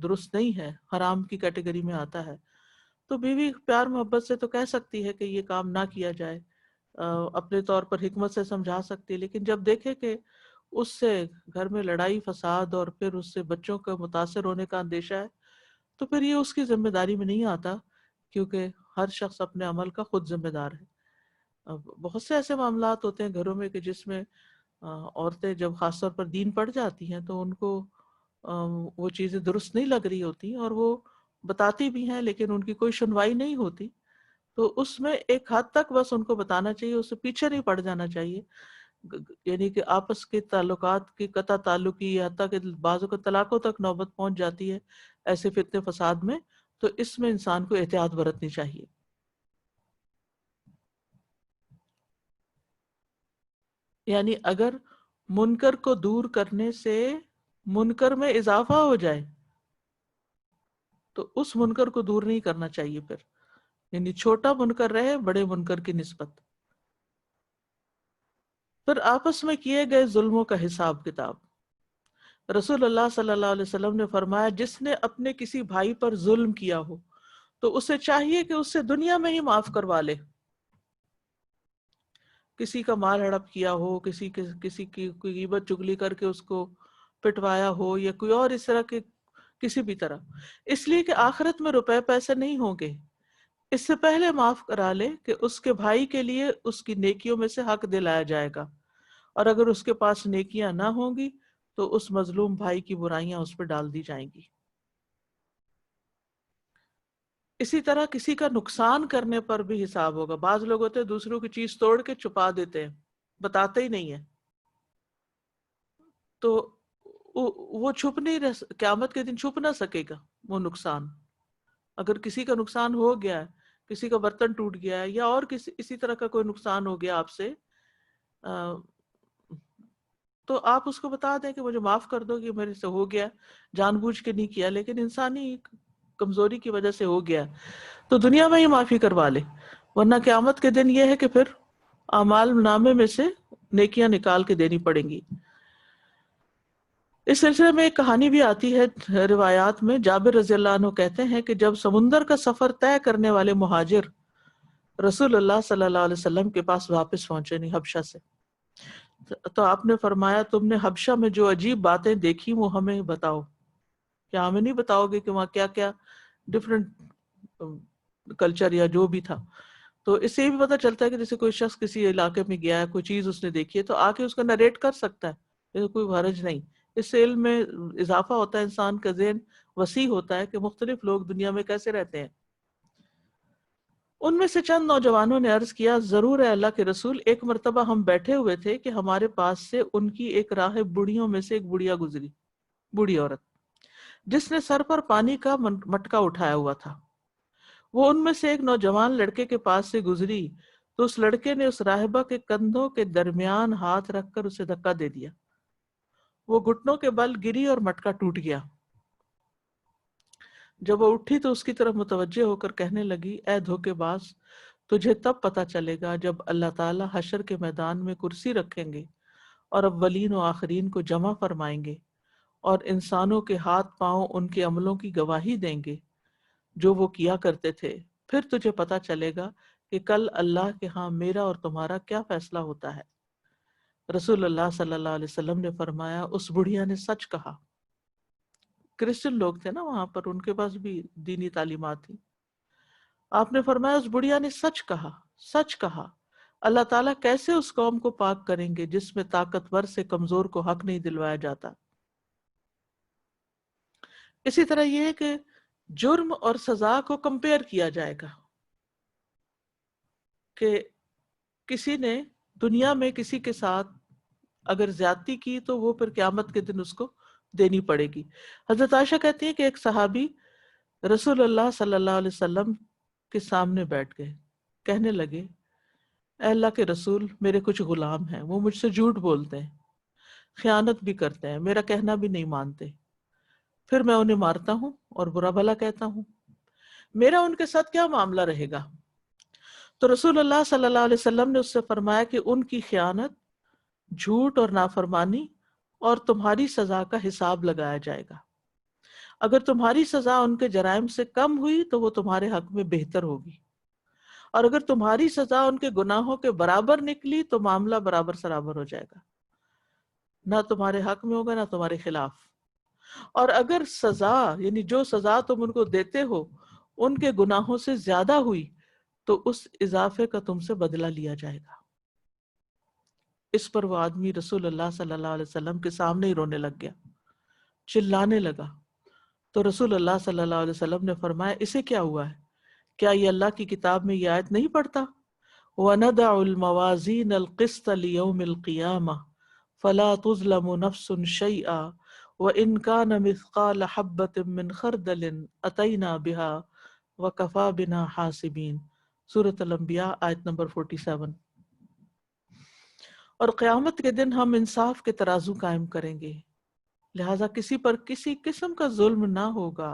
درست نہیں ہے، حرام کی کیٹیگری میں آتا ہے، تو بیوی پیار محبت سے تو کہہ سکتی ہے کہ یہ کام نہ کیا جائے، اپنے طور پر حکمت سے سمجھا سکتی ہے. لیکن جب دیکھے کہ اس سے گھر میں لڑائی فساد اور پھر اس سے بچوں کا متاثر ہونے کا اندیشہ ہے، تو پھر یہ اس کی ذمہ داری میں نہیں آتا، کیونکہ ہر شخص اپنے عمل کا خود ذمہ دار ہے. اب بہت سے ایسے معاملات ہوتے ہیں گھروں میں کہ جس میں عورتیں جب خاص طور پر دین پڑھ جاتی ہیں تو ان کو وہ چیزیں درست نہیں لگ رہی ہوتی اور وہ بتاتی بھی ہیں لیکن ان کی کوئی سنوائی نہیں ہوتی. تو اس میں ایک حد تک بس ان کو بتانا چاہیے، اس سے پیچھے نہیں پڑ جانا چاہیے. یعنی کہ آپس کے تعلقات کی قطع تعلقی، حتیٰ کہ بعضوں کو طلاقوں تک نوبت پہنچ جاتی ہے ایسے فتنے فساد میں، تو اس میں انسان کو احتیاط برتنی چاہیے. یعنی اگر منکر کو دور کرنے سے منکر میں اضافہ ہو جائے تو اس منکر کو دور نہیں کرنا چاہیے پھر، یعنی چھوٹا منکر رہے بڑے منکر کی نسبت. پھر آپس میں کیے گئے ظلموں کا حساب کتاب. رسول اللہ صلی اللہ علیہ وسلم نے فرمایا جس نے اپنے کسی بھائی پر ظلم کیا ہو تو اسے چاہیے کہ اس سے دنیا میں ہی معاف کروا لے. کسی کا مال ہڑپ کیا ہو، کسی کی کوئی غیبت چگلی کر کے اس کو پٹوایا ہو، یا کوئی اور اس طرح کے کسی بھی طرح، اس لیے کہ آخرت میں روپے پیسے نہیں ہوں گے. اس سے پہلے معاف کرا لے کہ اس کے بھائی کے لیے اس کی نیکیوں میں سے حق دلایا جائے گا، اور اگر اس کے پاس نیکیاں نہ ہوں گی تو اس مظلوم بھائی کی برائیاں اس پہ ڈال دی جائیں گی. اسی طرح کسی کا نقصان کرنے پر بھی حساب ہوگا. بعض لوگ ہوتے ہیں دوسروں کی چیز توڑ کے چھپا دیتے ہیں، بتاتے ہی نہیں ہیں، تو وہ چھپ نہیں قیامت کے دن چھپ نہ سکے گا وہ نقصان. اگر کسی کا نقصان ہو گیا ہے، کسی کا برتن ٹوٹ گیا ہے یا اور اسی طرح کا کوئی نقصان ہو گیا آپ سے، تو آپ اس کو بتا دیں کہ مجھے معاف کر دو کہ میرے سے ہو گیا، جان بوجھ کے نہیں کیا لیکن انسانی کمزوری کی وجہ سے ہو گیا، تو دنیا میں ہی معافی کروا لے. ورنہ قیامت کے دن یہ ہے کہ پھر اعمال نامے میں سے نیکیاں نکال کے دینی پڑیں گی. اس سلسلے میں ایک کہانی بھی آتی ہے روایات میں. جابر رضی اللہ عنہ کہتے ہیں کہ جب سمندر کا سفر طے کرنے والے مہاجر رسول اللہ صلی اللہ علیہ وسلم کے پاس واپس پہنچے، نہیں حبشہ سے، تو آپ نے فرمایا تم نے حبشہ میں جو عجیب باتیں دیکھی وہ ہمیں بتاؤ. کیا ہمیں نہیں بتاؤ گے کہ وہاں کیا کیا ڈفرینٹ کلچر یا جو بھی تھا؟ تو اس سے یہ بھی پتہ چلتا ہے کہ جیسے کوئی شخص کسی علاقے میں گیا ہے، کوئی چیز اس نے دیکھی ہے تو آ کے اس کا نریٹ کر سکتا ہے، یہ کوئی حرج نہیں. اس سے علم میں اضافہ ہوتا ہے، انسان کا ذہن وسیع ہوتا ہے کہ مختلف لوگ دنیا میں کیسے رہتے ہیں. ان میں سے چند نوجوانوں نے عرض کیا ضرور ہے اللہ کے رسول، ایک مرتبہ ہم بیٹھے ہوئے تھے کہ ہمارے پاس سے ان کی ایک راہب بوڑھیوں میں سے ایک بوڑھیا گزری، بوڑھی عورت جس نے سر پر پانی کا مٹکا اٹھایا ہوا تھا. وہ ان میں سے ایک نوجوان لڑکے کے پاس سے گزری تو اس لڑکے نے اس راہبہ کے کندھوں کے درمیان ہاتھ رکھ کر اسے دھکا دے دیا. وہ گھٹنوں کے بل گری اور مٹکا ٹوٹ گیا. جب وہ اٹھی تو اس کی طرف متوجہ ہو کر کہنے لگی اے دھوکے باز، تجھے تب پتا چلے گا جب اللہ تعالیٰ حشر کے میدان میں کرسی رکھیں گے اور اولین و آخرین کو جمع فرمائیں گے اور انسانوں کے ہاتھ پاؤں ان کے عملوں کی گواہی دیں گے، جو وہ کیا کرتے تھے، پھر تجھے پتا چلے گا کہ کل اللہ کے ہاں میرا اور تمہارا کیا فیصلہ ہوتا ہے۔ رسول اللہ صلی اللہ علیہ وسلم نے فرمایا اس بڑھیا نے سچ کہا۔ کرسچن لوگ تھے نا وہاں پر، ان کے پاس بھی دینی تعلیمات تھی۔ آپ نے فرمایا اس بڑھیا نے سچ کہا، سچ کہا۔ اللہ تعالیٰ کیسے اس قوم کو پاک کریں گے جس میں طاقتور سے کمزور کو حق نہیں دلوایا جاتا۔ اسی طرح یہ ہے کہ جرم اور سزا کو کمپیئر کیا جائے گا کہ کسی نے دنیا میں کسی کے ساتھ اگر زیادتی کی تو وہ پھر قیامت کے دن اس کو دینی پڑے گی۔ حضرت عائشہ کہتی ہیں کہ ایک صحابی رسول اللہ صلی اللہ علیہ وسلم کے سامنے بیٹھ گئے، کہنے لگے اے اللہ کے رسول، میرے کچھ غلام ہیں، وہ مجھ سے جھوٹ بولتے ہیں، خیانت بھی کرتے ہیں، میرا کہنا بھی نہیں مانتے، پھر میں انہیں مارتا ہوں اور برا بھلا کہتا ہوں، میرا ان کے ساتھ کیا معاملہ رہے گا؟ تو رسول اللہ صلی اللہ علیہ وسلم نے اس سے فرمایا کہ ان کی خیانت، جھوٹ اور نافرمانی اور تمہاری سزا کا حساب لگایا جائے گا۔ اگر تمہاری سزا ان کے جرائم سے کم ہوئی تو وہ تمہارے حق میں بہتر ہوگی، اور اگر تمہاری سزا ان کے گناہوں کے برابر نکلی تو معاملہ برابر سرابر ہو جائے گا، نہ تمہارے حق میں ہوگا نہ تمہارے خلاف۔ اور اگر سزا یعنی جو سزا تم ان کو دیتے ہو ان کے گناہوں سے زیادہ ہوئی تو اس اضافے کا تم سے بدلہ لیا جائے گا۔ اس پر وہ آدمی رسول اللہ صلی اللہ علیہ وسلم کے سامنے ہی رونے لگ گیا، چلانے لگا۔ تو رسول اللہ صلی اللہ علیہ وسلم نے فرمایا اسے کیا ہوا ہے؟ کیا یہ اللہ کی کتاب میں یہ آیت نہیں پڑھتا وَنَدَعُ الْمَوَازِينَ الْقِسْطَ لِيَوْمِ الْقِيَامَةِ فَلَا تُظْلَمُ نَفْسٌ شَيْئًا وَإِنْ كَانَ مِثْقَالَ حَبَّةٍ مِّنْ خَرْدَلٍ أَتَيْنَا بِهَا وَكَفَى بِنَا حَاسِبِينَ، سورۃ الانبیاء آیت نمبر 47۔ اور قیامت کے دن ہم انصاف کے ترازو قائم کریں گے، لہذا کسی پر کسی قسم کا ظلم نہ ہوگا،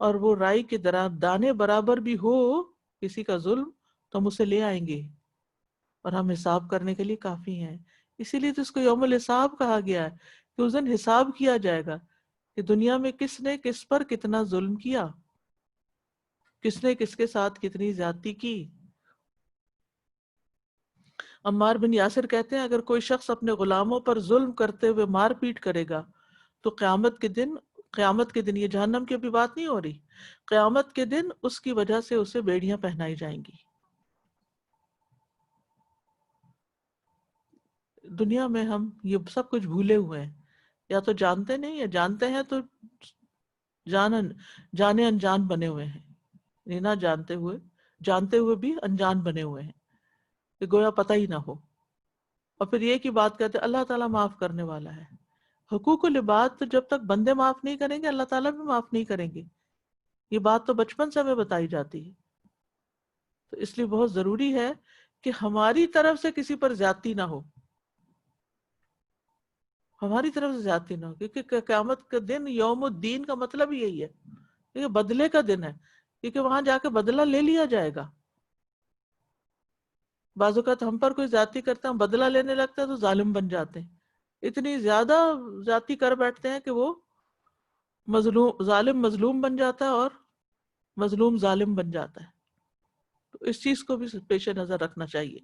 اور وہ رائی کے دانے برابر بھی ہو کسی کا ظلم تو ہم اسے لے آئیں گے، اور ہم حساب کرنے کے لیے کافی ہیں۔ اسی لیے تو اس کو یوم الحساب کہا گیا ہے کہ اس دن حساب کیا جائے گا کہ دنیا میں کس نے کس پر کتنا ظلم کیا، کس نے کس کے ساتھ کتنی زیادتی کی۔ عمار بن یاسر کہتے ہیں اگر کوئی شخص اپنے غلاموں پر ظلم کرتے ہوئے مار پیٹ کرے گا تو قیامت کے دن یہ جہنم کی ابھی بات نہیں ہو رہی، قیامت کے دن اس کی وجہ سے اسے بیڑیاں پہنائی جائیں گی۔ دنیا میں ہم یہ سب کچھ بھولے ہوئے ہیں، یا تو جانتے نہیں، یا جانتے ہیں تو جانے انجان بنے ہوئے ہیں، نہ جانتے ہوئے بھی انجان بنے ہوئے ہیں کہ گویا پتہ ہی نہ ہو، اور پھر یہ کی بات کہتے اللہ تعالیٰ معاف کرنے والا ہے۔ حقوق العباد تو جب تک بندے معاف نہیں کریں گے اللہ تعالیٰ بھی معاف نہیں کریں گے، یہ بات تو بچپن سے ہمیں بتائی جاتی ہے۔ تو اس لیے بہت ضروری ہے کہ ہماری طرف سے کسی پر زیادتی نہ ہو، ہماری طرف سے زیادتی نہ ہو، کیونکہ قیامت کا دن یوم الدین کا مطلب یہی ہے، یہ بدلے کا دن ہے، کیونکہ وہاں جا کے بدلہ لے لیا جائے گا۔ بعض اوقات ہم پر کوئی زیادتی کرتا ہے، ہم بدلہ لینے لگتا ہے تو ظالم بن جاتے ہیں، اتنی زیادہ زیادتی کر بیٹھتے ہیں کہ وہ ظالم مظلوم بن جاتا ہے اور مظلوم ظالم بن جاتا ہے۔ تو اس چیز کو بھی پیش نظر رکھنا چاہیے۔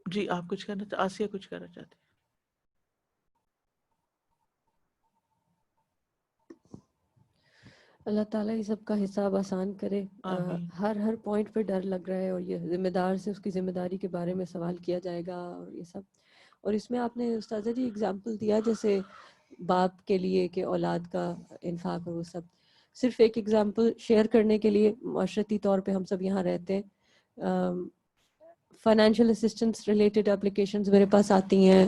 جی آپ کچھ کہنا چاہتے، آسیہ کچھ کہنا چاہتے ہیں؟ اللہ تعالیٰ یہ سب کا حساب آسان کرے۔ آمین۔ ہر پوائنٹ پہ ڈر لگ رہا ہے، اور یہ ذمہ دار سے اس کی ذمہ داری کے بارے میں سوال کیا جائے گا اور یہ سب۔ اور اس میں آپ نے استاذہ جی اگزامپل دیا جیسے باپ کے لیے کہ اولاد کا انفاق اور وہ سب، صرف ایک اگزامپل شیئر کرنے کے لیے، معاشرتی طور پہ ہم سب یہاں رہتے ہیں، فائنینشیل اسسٹنس ریلیٹڈ اپلیکیشنز میرے پاس آتی ہیں،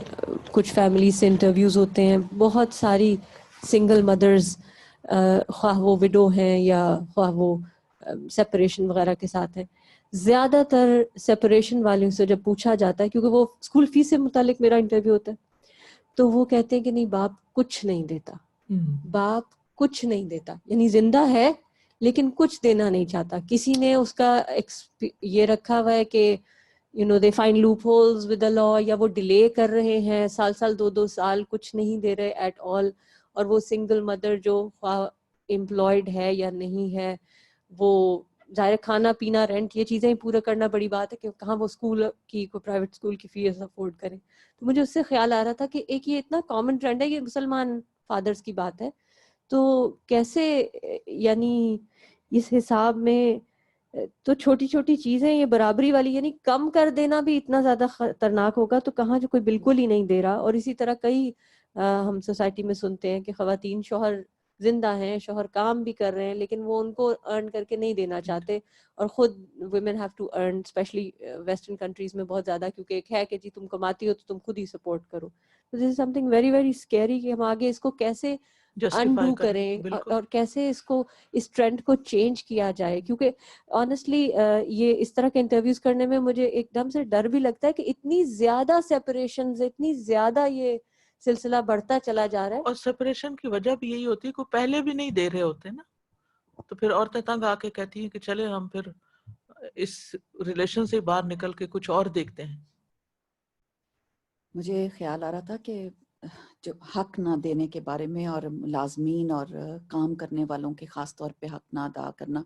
کچھ فیملیز سے انٹرویوز ہوتے ہیں، بہت ساری سنگل مدرز، خواہ وہ وڈو ہیں یا خواہ وہ سپریشن وغیرہ کے ساتھ ہیں۔ زیادہ تر سپریشن والوں سے جب پوچھا جاتا ہے، کیونکہ وہ اسکول فیس سے متعلق میرا انٹرویو ہوتا ہے، تو وہ کہتے ہیں کہ نہیں باپ کچھ نہیں دیتا، باپ کچھ نہیں دیتا، یعنی زندہ ہے لیکن کچھ دینا نہیں چاہتا۔ کسی نے اس کا یہ رکھا ہوا ہے کہ they find loopholes with the law, یا وہ ڈیلے کر رہے ہیں سال 2 سال کچھ نہیں دے رہے ایٹ آل. اور وہ سنگل مدر جو امپلائڈ ہے یا نہیں ہے, وہ ظاہر کھانا پینا رینٹ یہ چیزیں پورا کرنا بڑی بات ہے کہ کہاں وہ اسکول کی کوئی پرائیویٹ اسکول کی فیس افورڈ کریں. تو مجھے اس سے خیال آ رہا تھا کہ ایک یہ اتنا کامن ٹرینڈ ہے, یہ مسلمان فادرز کی بات ہے, تو کیسے یعنی اس حساب میں تو چھوٹی چھوٹی چیزیں یہ برابری والی یعنی کم کر دینا بھی اتنا زیادہ خطرناک ہوگا, تو کہاں جو کوئی بالکل ہی نہیں دے رہا. اور اسی طرح کئی ہم سوسائٹی میں سنتے ہیں کہ خواتین شوہر زندہ ہیں, شوہر کام بھی کر رہے ہیں, لیکن وہ ان کو ارن کر کے نہیں دینا چاہتے, اور خود women have to earn, specially western countries میں بہت زیادہ, کیونکہ ایک ہے کہ جی تم کماتی ہو تو تم خود ہی سپورٹ کرو. تو this is something very very scary کہ ہم آگے اس کو کیسے انڈو کریں اور کیسے اس کو اس ٹرینڈ کو چینج کیا جائے. کیونکہ آنیسٹلی یہ اس طرح کے انٹرویوز کرنے میں مجھے ایک دم سے ڈر بھی لگتا ہے کہ اتنی زیادہ سیپریشنز, اتنی زیادہ یہ سلسلہ بڑھتا چلا جا رہا ہے. اور سپریشن کی وجہ بھی یہی ہوتی ہے کہ پہلے بھی نہیں دے رہے ہوتے نا, تو پھر عورتیں تنگ آ کے کہتی ہیں کہ چلے ہم پھر اس ریلیشن سے باہر نکل کے کچھ اور دیکھتے ہیں. مجھے خیال آ رہا تھا کہ جو حق نہ دینے کے بارے میں, اور ملازمین اور کام کرنے والوں کے خاص طور پہ حق نہ ادا کرنا,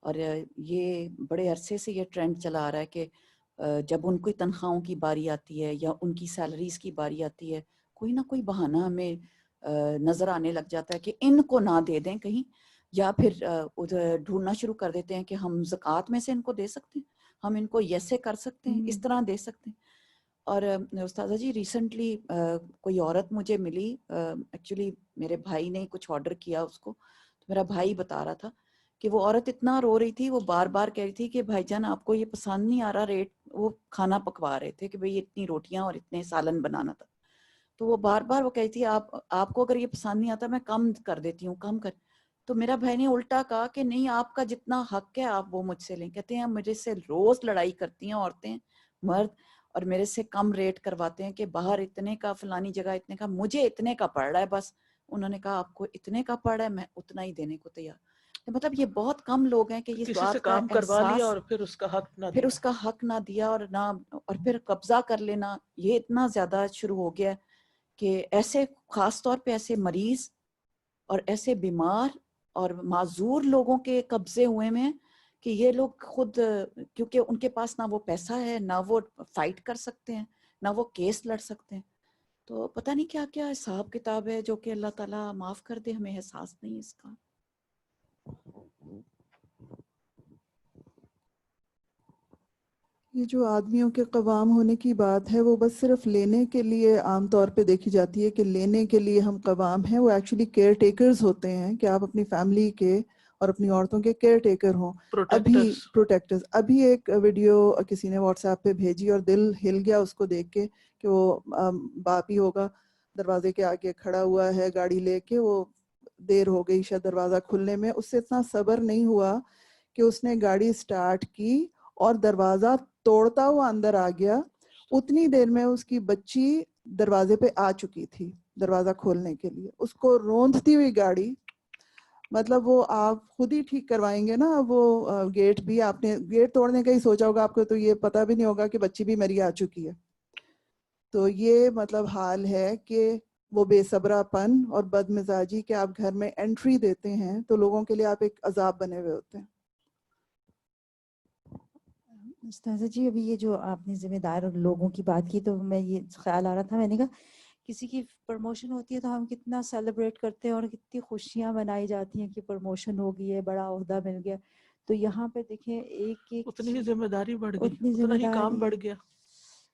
اور یہ بڑے عرصے سے یہ ٹرینڈ چلا آ رہا ہے کہ جب ان کی تنخواہوں کی باری آتی ہے یا ان کی سیلریز کی باری آتی ہے, کوئی نہ کوئی بہانہ ہمیں نظر آنے لگ جاتا ہے کہ ان کو نہ دے دیں کہیں, یا پھر ادھر ڈھونڈنا شروع کر دیتے ہیں کہ ہم زکوٰۃ میں سے ان کو دے سکتے ہیں, ہم ان کو ایسے کر سکتے ہیں, اس طرح دے سکتے ہیں. اور استاذہ جی ریسنٹلی کوئی عورت مجھے ملی, ایکچولی میرے بھائی نے کچھ آرڈر کیا اس کو, تو میرا بھائی بتا رہا تھا کہ وہ عورت اتنا رو رہی تھی, وہ بار بار کہہ رہی تھی کہ بھائی جان آپ کو یہ پسند نہیں آ رہا ریٹ, وہ کھانا پکوا رہے تھے کہ بھئی اتنی روٹیاں اور اتنے سالن بنانا تھا, تو وہ بار بار وہ کہتی تھی آپ کو اگر یہ پسند نہیں آتا میں کم کر دیتی ہوں, کم کر. تو میرا بھائی نے الٹا کہا کہ نہیں, آپ کا جتنا حق ہے آپ وہ مجھ سے لیں. کہتے ہیں مجھے سے روز لڑائی کرتی ہیں عورتیں مرد, اور میرے سے کم ریٹ کرواتے ہیں کہ باہر اتنے کا, فلانی جگہ اتنے کا, مجھے اتنے کا پڑ رہا ہے بس. انہوں نے کہا آپ کو اتنے کا پڑ رہا ہے, میں اتنا ہی دینے کو تیار. مطلب یہ بہت کم لوگ ہیں کہ اس کسی سے بات کا کام کروا لیا احساس, اور پھر اس کا حق نہ پھر دیا. اس کا حق نہ دیا, اور پھر قبضہ کر لینا, یہ اتنا زیادہ شروع ہو گیا کہ ایسے خاص طور پہ ایسے مریض اور ایسے بیمار اور معذور لوگوں کے قبضے ہوئے میں کہ یہ لوگ خود, کیونکہ ان کے پاس نہ وہ پیسہ ہے, نہ وہ فائٹ کر سکتے ہیں, نہ وہ کیس لڑ سکتے ہیں. تو پتہ نہیں کیا کیا حساب کتاب ہے جو کہ اللہ تعالیٰ معاف کر دے, ہمیں احساس نہیں اس کا. یہ جو آدمیوں کے قوام ہونے کی بات ہے وہ بس صرف لینے کے لیے عام طور پہ دیکھی جاتی ہے کہ لینے کے لیے ہم قوام ہیں. وہ ایکچولی کیئر ٹیکرز ہوتے ہیں کہ آپ اپنی فیملی کے اور اپنی عورتوں کے کیئر ٹیکر ہوں. ابھی پروٹیکٹرز, ابھی ایک ویڈیو کسی نے واٹس ایپ پہ بھیجی اور دل ہل گیا اس کو دیکھ کے کہ وہ باپ ہی ہوگا, دروازے کے آگے کھڑا ہوا ہے گاڑی لے کے, وہ دیر ہو گئی شاید دروازہ کھلنے میں, اس سے اتنا صبر نہیں ہوا کہ اس نے گاڑی سٹارٹ کی اور دروازہ توڑتا ہوا اندر آ گیا. اتنی دیر میں اس کی بچی دروازے پہ آ چکی تھی دروازہ کھولنے کے لیے, اس کو روندتی ہوئی گاڑی. مطلب وہ آپ خود ہی ٹھیک کروائیں گے نا, وہ گیٹ بھی آپ نے گیٹ توڑنے کا ہی سوچا ہوگا, آپ کو تو یہ پتہ بھی نہیں ہوگا کہ بچی بھی مری آ چکی ہے. تو یہ مطلب حال ہے کہ وہ بے صبرا پن اور بد مزاجی کہ آپ گھر میں انٹری دیتے ہیں تو لوگوں کے لیے آپ ایک عذاب بنے ہوئے ہوتے ہیں. استاذہ جی ابھی یہ جو آپ نے ذمہ دار لوگوں کی بات کی, تو میں یہ خیال آ رہا تھا, میں نے کہا کسی کی پروموشن ہوتی ہے تو ہم کتنا سیلیبریٹ کرتے ہیں اور کتنی خوشیاں منائی جاتی ہیں کہ پروموشن ہو گئی ہے, بڑا عہدہ مل گیا. تو یہاں پہ دیکھیں ایک اتنی ہی ذمہ داری بڑھ گئی, اتنی اتنا ذمہ ہی کام داری. بڑھ گیا.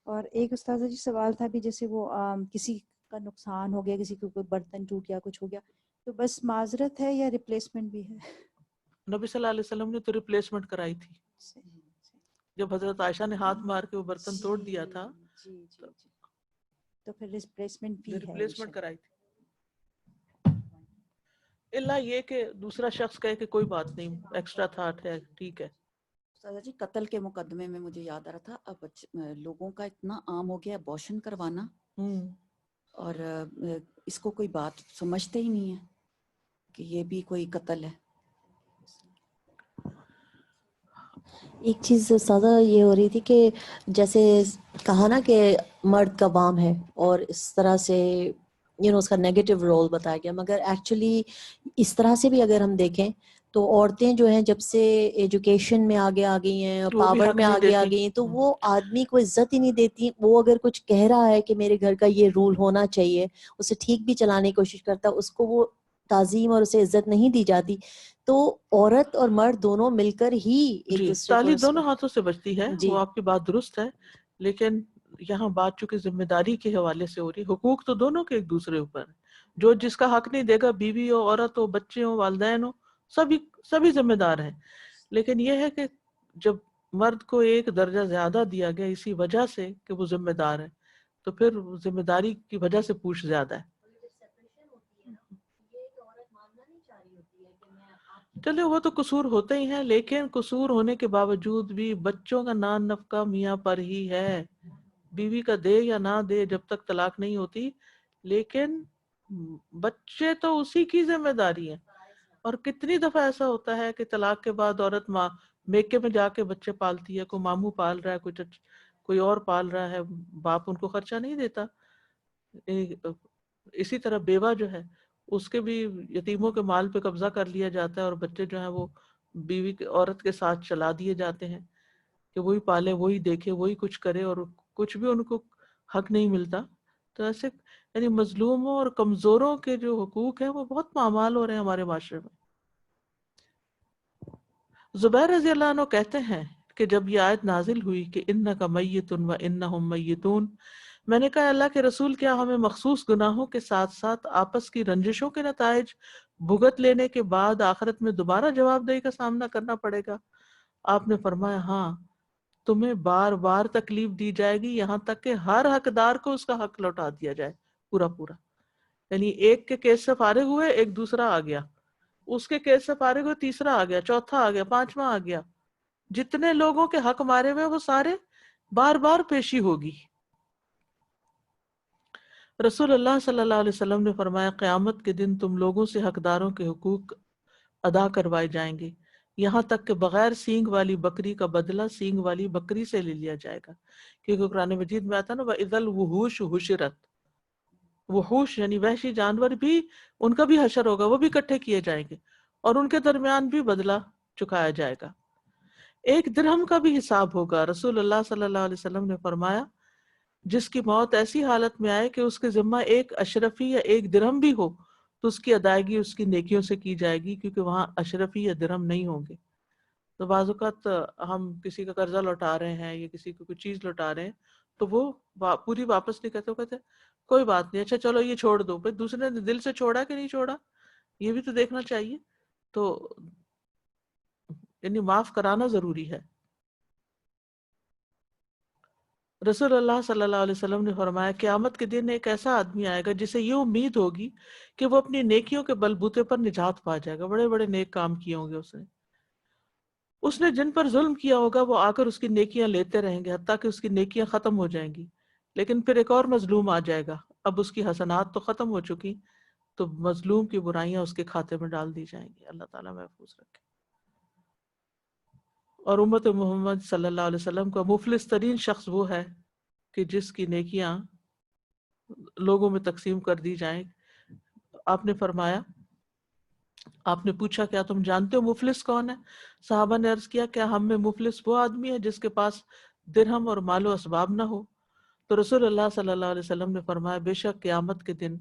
اور ایک استاذہ جی سوال تھا بھی, جیسے وہ کسی کا نقصان ہو گیا, کسی کو کوئی برتن ٹوٹ گیا, کچھ ہو گیا, تو بس معذرت ہے یا ریپلیسمنٹ بھی ہے؟ نبی صلی اللہ علیہ وسلم نے تو ریپلیسمنٹ کرائی تھی. جب حضرت عائشہ نے ہاتھ مار کے وہ برتن توڑ دیا تھا تو پھر ریپلیسمنٹ بھی ہے, ریپلیسمنٹ کرائی تھی. اللہ یہ کہ دوسرا شخص کہے کہ کوئی بات نہیں, ایکسٹرا تھاٹ ہے, ٹھیک ہے. سادہ جی قتل کے مقدمے میں مجھے یاد آ رہا تھا, اب لوگوں کا اتنا عام ہو گیا ابورشن کروانا, اور اس کو کوئی بات سمجھتے ہی نہیں ہے کہ یہ بھی کوئی قتل ہے. ایک چیز سادہ یہ ہو رہی تھی کہ جیسے کہا نا کہ مرد کا کام ہے اور اس طرح سے اس کا نیگیٹو رول بتایا گیا، مگر ایکچولی اس طرح سے بھی اگر ہم دیکھیں تو عورتیں جو ہیں جب سے ایجوکیشن میں آگے آ گئی ہیں، وہ بھی پاور حق میں نہیں آگے آ دیتی. گئی ہیں، تو وہ آدمی کو عزت ہی نہیں دیتی. وہ اگر کچھ کہہ رہا ہے کہ میرے گھر کا یہ رول ہونا چاہیے، اسے ٹھیک بھی چلانے کی کوشش کرتا، اس کو وہ تعظیم اور اسے عزت نہیں دی جاتی. تو عورت اور مرد دونوں مل کر ہی ایک جی، دوسرے کو تالی دونوں ہاتھوں سے بچتی ہے، جی وہ آپ کی بات درست ہے، لیکن یہاں بات چونکہ ذمہ داری کے حوالے سے ہو رہی، حقوق تو دونوں کے ایک دوسرے اوپر ہیں. جو جس کا حق نہیں دے گا، بیوی ہو، عورت ہو، بچے ہو، والدین ہو، سبھی ذمہ دار ہیں. لیکن یہ ہے کہ جب مرد کو ایک درجہ زیادہ دیا گیا اسی وجہ سے کہ وہ ذمہ دار ہے، تو پھر ذمہ داری کی وجہ سے پوچھ زیادہ ہے. چلے وہ تو قصور ہوتے ہی ہیں، لیکن قصور ہونے کے باوجود بھی بچوں کا نان نفقہ میاں پر ہی ہے. بیوی کا دے یا نہ دے جب تک طلاق نہیں ہوتی، لیکن بچے تو اسی کی ذمہ داری ہے. اور کتنی دفعہ ایسا ہوتا ہے کہ طلاق کے بعد عورت میکے میں جا کے بچے پالتی ہے، کوئی ماموں پال رہا ہے، کوئی اور پال رہا ہے، باپ ان کو خرچہ نہیں دیتا. اسی طرح بیوہ جو ہے اس کے بھی یتیموں کے مال پہ قبضہ کر لیا جاتا ہے، اور بچے جو ہیں وہ بیوی کے عورت کے ساتھ چلا دیے جاتے ہیں کہ وہی پالے، وہی دیکھے، وہی کچھ کرے، اور کچھ بھی ان کو حق نہیں ملتا. تو ایسے یعنی مظلوموں اور کمزوروں کے جو حقوق ہیں وہ بہت پامال ہو رہے ہیں ہمارے معاشرے میں. زبیر رضی اللہ عنہ کہتے ہیں کہ جب یہ آیت نازل ہوئی کہ انک میت و انہم میتون، میں نے کہا اللہ کے رسول کیا ہمیں مخصوص گناہوں کے ساتھ ساتھ آپس کی رنجشوں کے نتائج بھگت لینے کے بعد آخرت میں دوبارہ جواب دہی کا سامنا کرنا پڑے گا؟ آپ نے فرمایا ہاں، تمہیں بار بار تکلیف دی جائے گی یہاں تک کہ ہر حقدار کو اس کا حق لوٹا دیا جائے پورا پورا. یعنی ایک کے کیس سے فارغ ہوئے، ایک دوسرا آ گیا، اس کے کیس سے فارغ ہوئے، تیسرا آ گیا، چوتھا آ گیا، پانچواں آ گیا. جتنے لوگوں کے حق مارے ہوئے وہ سارے بار بار پیشی ہوگی. رسول اللہ صلی اللہ علیہ وسلم نے فرمایا قیامت کے دن تم لوگوں سے حقداروں کے حقوق ادا کروائے جائیں گے، یہاں تک کہ بغیر سینگ والی بکری کا بدلہ سینگ والی بکری سے لے لیا جائے گا. کیونکہ قرآن مجید میں آتا نا وَإِذَا الْوُحُوشُ حُشِرَتْ، وحوش یعنی وحشی جانور بھی، ان کا بھی حشر ہوگا، وہ بھی اکٹھے کیے جائیں گے، اور ان کے درمیان بھی بدلہ چکایا جائے گا. ایک درہم کا بھی حساب ہوگا. رسول اللہ صلی اللہ علیہ وسلم نے فرمایا جس کی موت ایسی حالت میں آئے کہ اس کے ذمہ ایک اشرفی یا ایک درہم بھی ہو تو اس کی ادائیگی اس کی نیکیوں سے کی جائے گی، کیونکہ وہاں اشرفی یا درہم نہیں ہوں گے. تو بعض اوقات ہم کسی کا قرضہ لوٹا رہے ہیں یا کسی کو کوئی چیز لوٹا رہے ہیں تو وہ پوری واپس نہیں کرتے، وہ کہتے کوئی بات نہیں، اچھا چلو یہ چھوڑ دو. پھر دوسرے نے دل سے چھوڑا کہ نہیں چھوڑا یہ بھی تو دیکھنا چاہیے. تو یعنی معاف کرانا ضروری ہے. رسول اللہ صلی اللہ علیہ وسلم نے فرمایا قیامت کے دن ایک ایسا آدمی آئے گا جسے یہ امید ہوگی کہ وہ اپنی نیکیوں کے بلبوتے پر نجات پا جائے گا. بڑے بڑے نیک کام کیے ہوں گے اس نے جن پر ظلم کیا ہوگا وہ آ کر اس کی نیکیاں لیتے رہیں گے حتیٰ کہ اس کی نیکیاں ختم ہو جائیں گی. لیکن پھر ایک اور مظلوم آ جائے گا، اب اس کی حسنات تو ختم ہو چکی، تو مظلوم کی برائیاں اس کے کھاتے میں ڈال دی جائیں گی. اللہ تعالیٰ محفوظ رکھے. اور امت محمد صلی اللہ علیہ وسلم کا مفلس ترین شخص وہ ہے کہ جس کی نیکیاں لوگوں میں تقسیم کر دی جائیں. آپ نے فرمایا، آپ نے پوچھا کیا تم جانتے ہو مفلس کون ہے؟ صحابہ نے عرض کیا کیا ہم میں مفلس وہ آدمی ہے جس کے پاس درہم اور مال و اسباب نہ ہو؟ تو رسول اللہ صلی اللہ علیہ وسلم نے فرمایا بے شک قیامت کے دن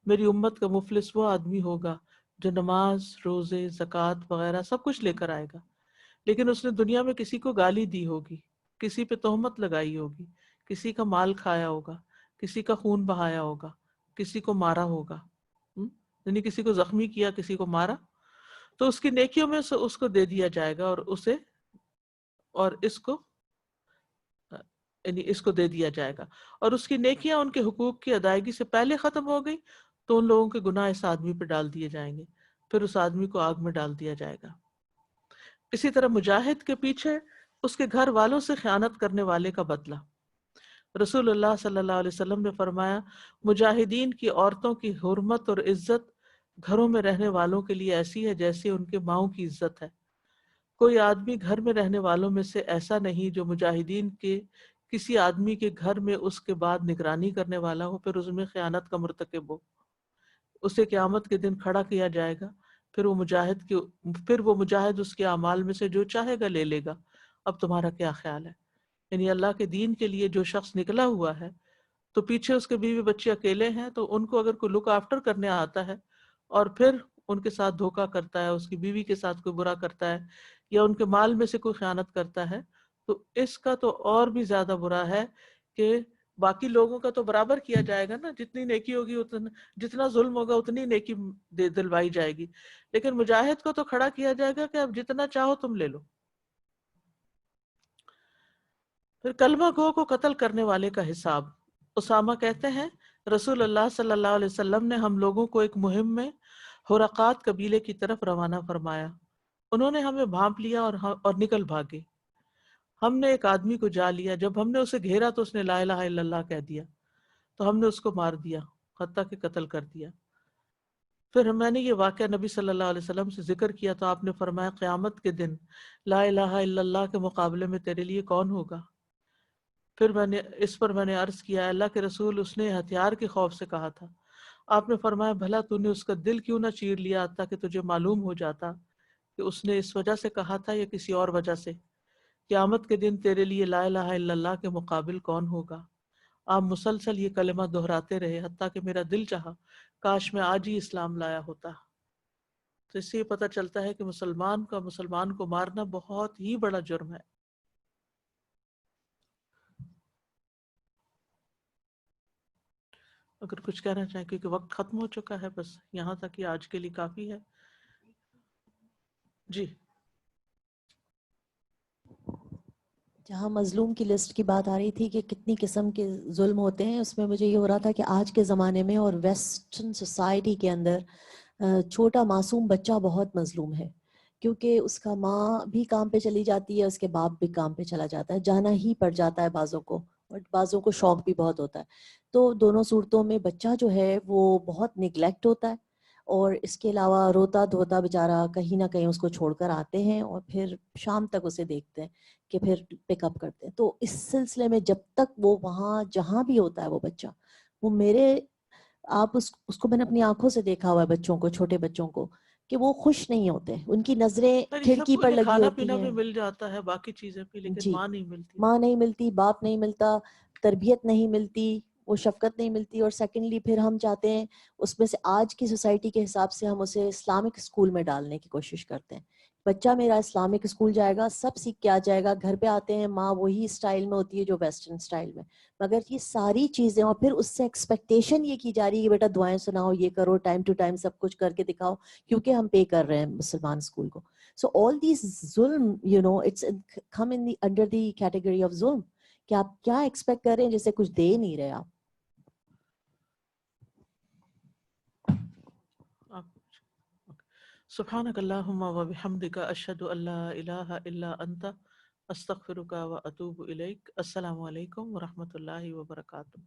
میری امت کا مفلس وہ آدمی ہوگا جو نماز، روزے، زکوٰۃ وغیرہ سب کچھ لے کر آئے گا، لیکن اس نے دنیا میں کسی کو گالی دی ہوگی، کسی پہ تہمت لگائی ہوگی، کسی کا مال کھایا ہوگا، کسی کا خون بہایا ہوگا، کسی کو مارا ہوگا، یعنی کسی کو زخمی کیا، کسی کو مارا، تو اس کی نیکیوں میں سے اس کو دے دیا جائے گا اور اس کو دے دیا جائے گا، اور اس کی نیکیاں ان کے حقوق کی ادائیگی سے پہلے ختم ہو گئی تو ان لوگوں کے گناہ اس آدمی پہ ڈال دیے جائیں گے، پھر اس آدمی کو آگ میں ڈال دیا جائے گا. اسی طرح مجاہد کے پیچھے اس کے گھر والوں سے خیانت کرنے والے کا بدلہ. رسول اللہ صلی اللہ علیہ وسلم نے فرمایا مجاہدین کی عورتوں کی حرمت اور عزت گھروں میں رہنے والوں کے لیے ایسی ہے جیسے ان کے ماؤں کی عزت ہے. کوئی آدمی گھر میں رہنے والوں میں سے ایسا نہیں جو مجاہدین کے کسی آدمی کے گھر میں اس کے بعد نگرانی کرنے والا ہو پھر اس میں خیانت کا مرتکب ہو، اسے قیامت کے دن کھڑا کیا جائے گا، پھر وہ مجاہد اس کے اعمال میں سے جو چاہے گا لے لے گا۔ اب تمہارا کیا خیال ہے؟ یعنی اللہ کے دین کے لیے جو شخص نکلا ہوا ہے تو پیچھے اس کے بیوی بچے اکیلے ہیں، تو ان کو اگر کوئی لک آفٹر کرنے آتا ہے اور پھر ان کے ساتھ دھوکا کرتا ہے، اس کی بیوی کے ساتھ کوئی برا کرتا ہے یا ان کے مال میں سے کوئی خیانت کرتا ہے، تو اس کا تو اور بھی زیادہ برا ہے کہ باقی لوگوں کا تو برابر کیا جائے گا نا، جتنی نیکی ہوگی جتنا ظلم ہوگا اتنی نیکی دلوائی جائے گی، لیکن مجاہد کو تو کھڑا کیا جائے گا کہ اب جتنا چاہو تم لے لو۔ پھر کلمہ گو کو قتل کرنے والے کا حساب۔ اسامہ کہتے ہیں رسول اللہ صلی اللہ علیہ وسلم نے ہم لوگوں کو ایک مہم میں حرقات قبیلے کی طرف روانہ فرمایا، انہوں نے ہمیں بھانپ لیا اور نکل بھاگے۔ ہم نے ایک آدمی کو جا لیا، جب ہم نے اسے گھیرا تو اس نے لا الہ الا اللہ کہہ دیا، تو ہم نے اس کو مار دیا حتیٰ کہ قتل کر دیا۔ پھر میں نے یہ واقعہ نبی صلی اللہ علیہ وسلم سے ذکر کیا تو آپ نے فرمایا قیامت کے دن لا الہ الا اللہ کے مقابلے میں تیرے لیے کون ہوگا؟ پھر میں نے عرض کیا اللہ کے رسول، اس نے ہتھیار کے خوف سے کہا تھا۔ آپ نے فرمایا بھلا تو نے اس کا دل کیوں نہ چیر لیا تاکہ تجھے معلوم ہو جاتا کہ اس نے اس وجہ سے کہا تھا یا کسی اور وجہ سے۔ قیامت کے دن تیرے لیے لا الہ الا اللہ کے مقابل کون ہوگا؟ آپ مسلسل یہ کلمہ دہراتے رہے حتیٰ کہ میرا دل چاہا کاش میں آج ہی اسلام لایا ہوتا۔ تو اس سے یہ پتہ چلتا ہے کہ مسلمان کو مارنا بہت ہی بڑا جرم ہے۔ اگر کچھ کہنا چاہیں کیونکہ وقت ختم ہو چکا ہے، بس یہاں تک ہی آج کے لیے کافی ہے۔ جی جہاں مظلوم کی لسٹ کی بات آ رہی تھی کہ کتنی قسم کے ظلم ہوتے ہیں، اس میں مجھے یہ ہو رہا تھا کہ آج کے زمانے میں اور ویسٹرن سوسائٹی کے اندر چھوٹا معصوم بچہ بہت مظلوم ہے، کیونکہ اس کا ماں بھی کام پہ چلی جاتی ہے، اس کے باپ بھی کام پہ چلا جاتا ہے، جانا ہی پڑ جاتا ہے بعضوں کو، اور بعضوں کو شوق بھی بہت ہوتا ہے۔ تو دونوں صورتوں میں بچہ جو ہے وہ بہت نگلیکٹ ہوتا ہے، اور اس کے علاوہ روتا دھوتا بیچارہ کہیں نہ کہیں اس کو چھوڑ کر آتے ہیں اور پھر شام تک اسے دیکھتے ہیں کہ پھر پک اپ کرتے ہیں۔ تو اس سلسلے میں جب تک وہ وہاں جہاں بھی ہوتا ہے وہ بچہ، وہ آپ اس کو میں نے اپنی آنکھوں سے دیکھا ہوا ہے، بچوں کو، چھوٹے بچوں کو، کہ وہ خوش نہیں ہوتے، ان کی نظریں سب کھڑکی کو پر یہ لگی کھانا ہوتی پینا بھی ہیں۔ مل جاتا ہے، باقی چیزیں بھی، لیکن جی، ماں نہیں ملتی۔ ماں نہیں ملتی، باپ نہیں ملتا، تربیت نہیں ملتی، وہ شفقت نہیں ملتی، اور سیکنڈلی پھر ہم چاہتے ہیں اس میں سے آج کی سوسائٹی کے حساب سے ہم اسے اسلامک اسکول میں ڈالنے کی کوشش کرتے ہیں۔ بچہ میرا اسلامک اسکول جائے گا، سب سیکھ کے آ جائے گا، گھر پہ آتے ہیں ماں وہی اسٹائل میں ہوتی ہے جو ویسٹرن اسٹائل میں، مگر یہ ساری چیزیں، اور پھر اس سے ایکسپیکٹیشن یہ کی جا رہی ہے کہ بیٹا دعائیں سناؤ، یہ کرو، ٹائم ٹو ٹائم سب کچھ کر کے دکھاؤ، کیونکہ ہم پے کر رہے ہیں مسلمان اسکول کو۔ سو آل دیز ظلم، it's come in under the category of ظلم، کہ آپ کیا ایکسپیکٹ کر رہے ہیں جیسے کچھ دے نہیں رہے آپ۔ سبحانک اللہم و بحمدک اشہد ان لا الہ الا انت استغفرک و اتوب الیک۔ السلام علیکم ورحمۃ اللہ وبرکاتہ۔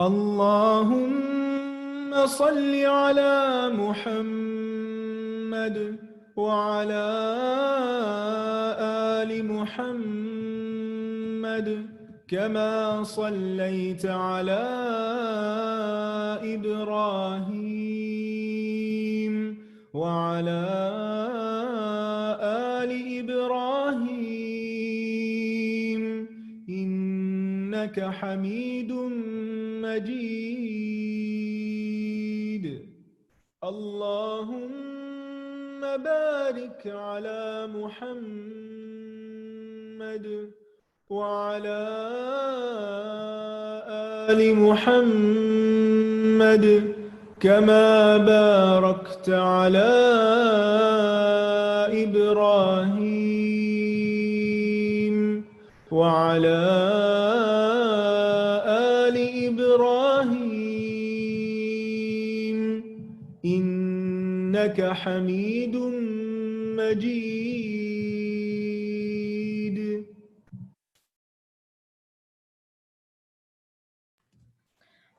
اللهم صل على محمد وعلى آل محمد كما صليت على إبراهيم وعلى آل إبراهيم إنك حميد مجيد۔ اللهم بارك على محمد وعلى آل محمد كما باركت على إبراهيم وعلى آل إبراهيم إنك حميد مجيد۔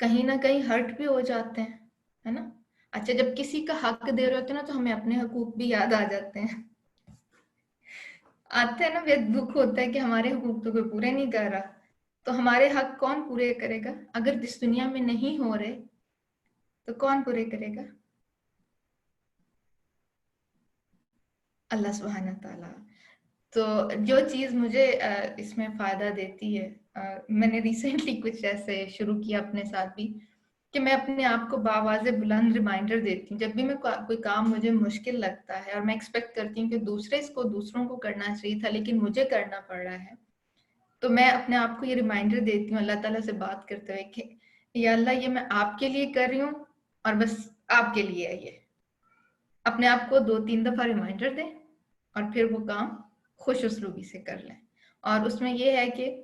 کہیں نہ کہیں ہرٹ بھی ہو جاتے ہیں، ہے نا. اچھا جب کسی کا حق دے رہے ہوتے ہیں نا تو ہمیں اپنے حقوق بھی یاد آ جاتے ہیں. آتے ہیں نا، بے دکھ ہوتا ہے کہ ہمارے حقوق تو کوئی پورے نہیں کر رہا. تو ہمارے حق کون پورے کرے گا؟ اگر اس دنیا میں نہیں ہو رہے تو کون پورے کرے گا؟ اللہ سبحانہ تعالیٰ. تو جو چیز مجھے اس میں فائدہ دیتی ہے، میں نے ریسنٹلی کچھ ایسے شروع کیا اپنے ساتھ بھی کہ میں اپنے آپ کو باواز بلند ریمائنڈر دیتی ہوں جب بھی میں کوئی کام مجھے مشکل لگتا ہے اور میں ایکسپیکٹ کرتی ہوں کہ دوسروں کو کرنا چاہیے تھا لیکن مجھے کرنا پڑ رہا ہے، تو میں اپنے آپ کو یہ ریمائنڈر دیتی ہوں اللہ تعالیٰ سے بات کرتے ہوئے کہ یا اللہ یہ میں آپ کے لیے کر رہی ہوں اور بس آپ کے لیے ہے. یہ اپنے آپ کو 2-3 دفعہ ریمائنڈر دیں اور پھر وہ کام خوش اسلوبی سے کر لیں. اور اس میں یہ ہے کہ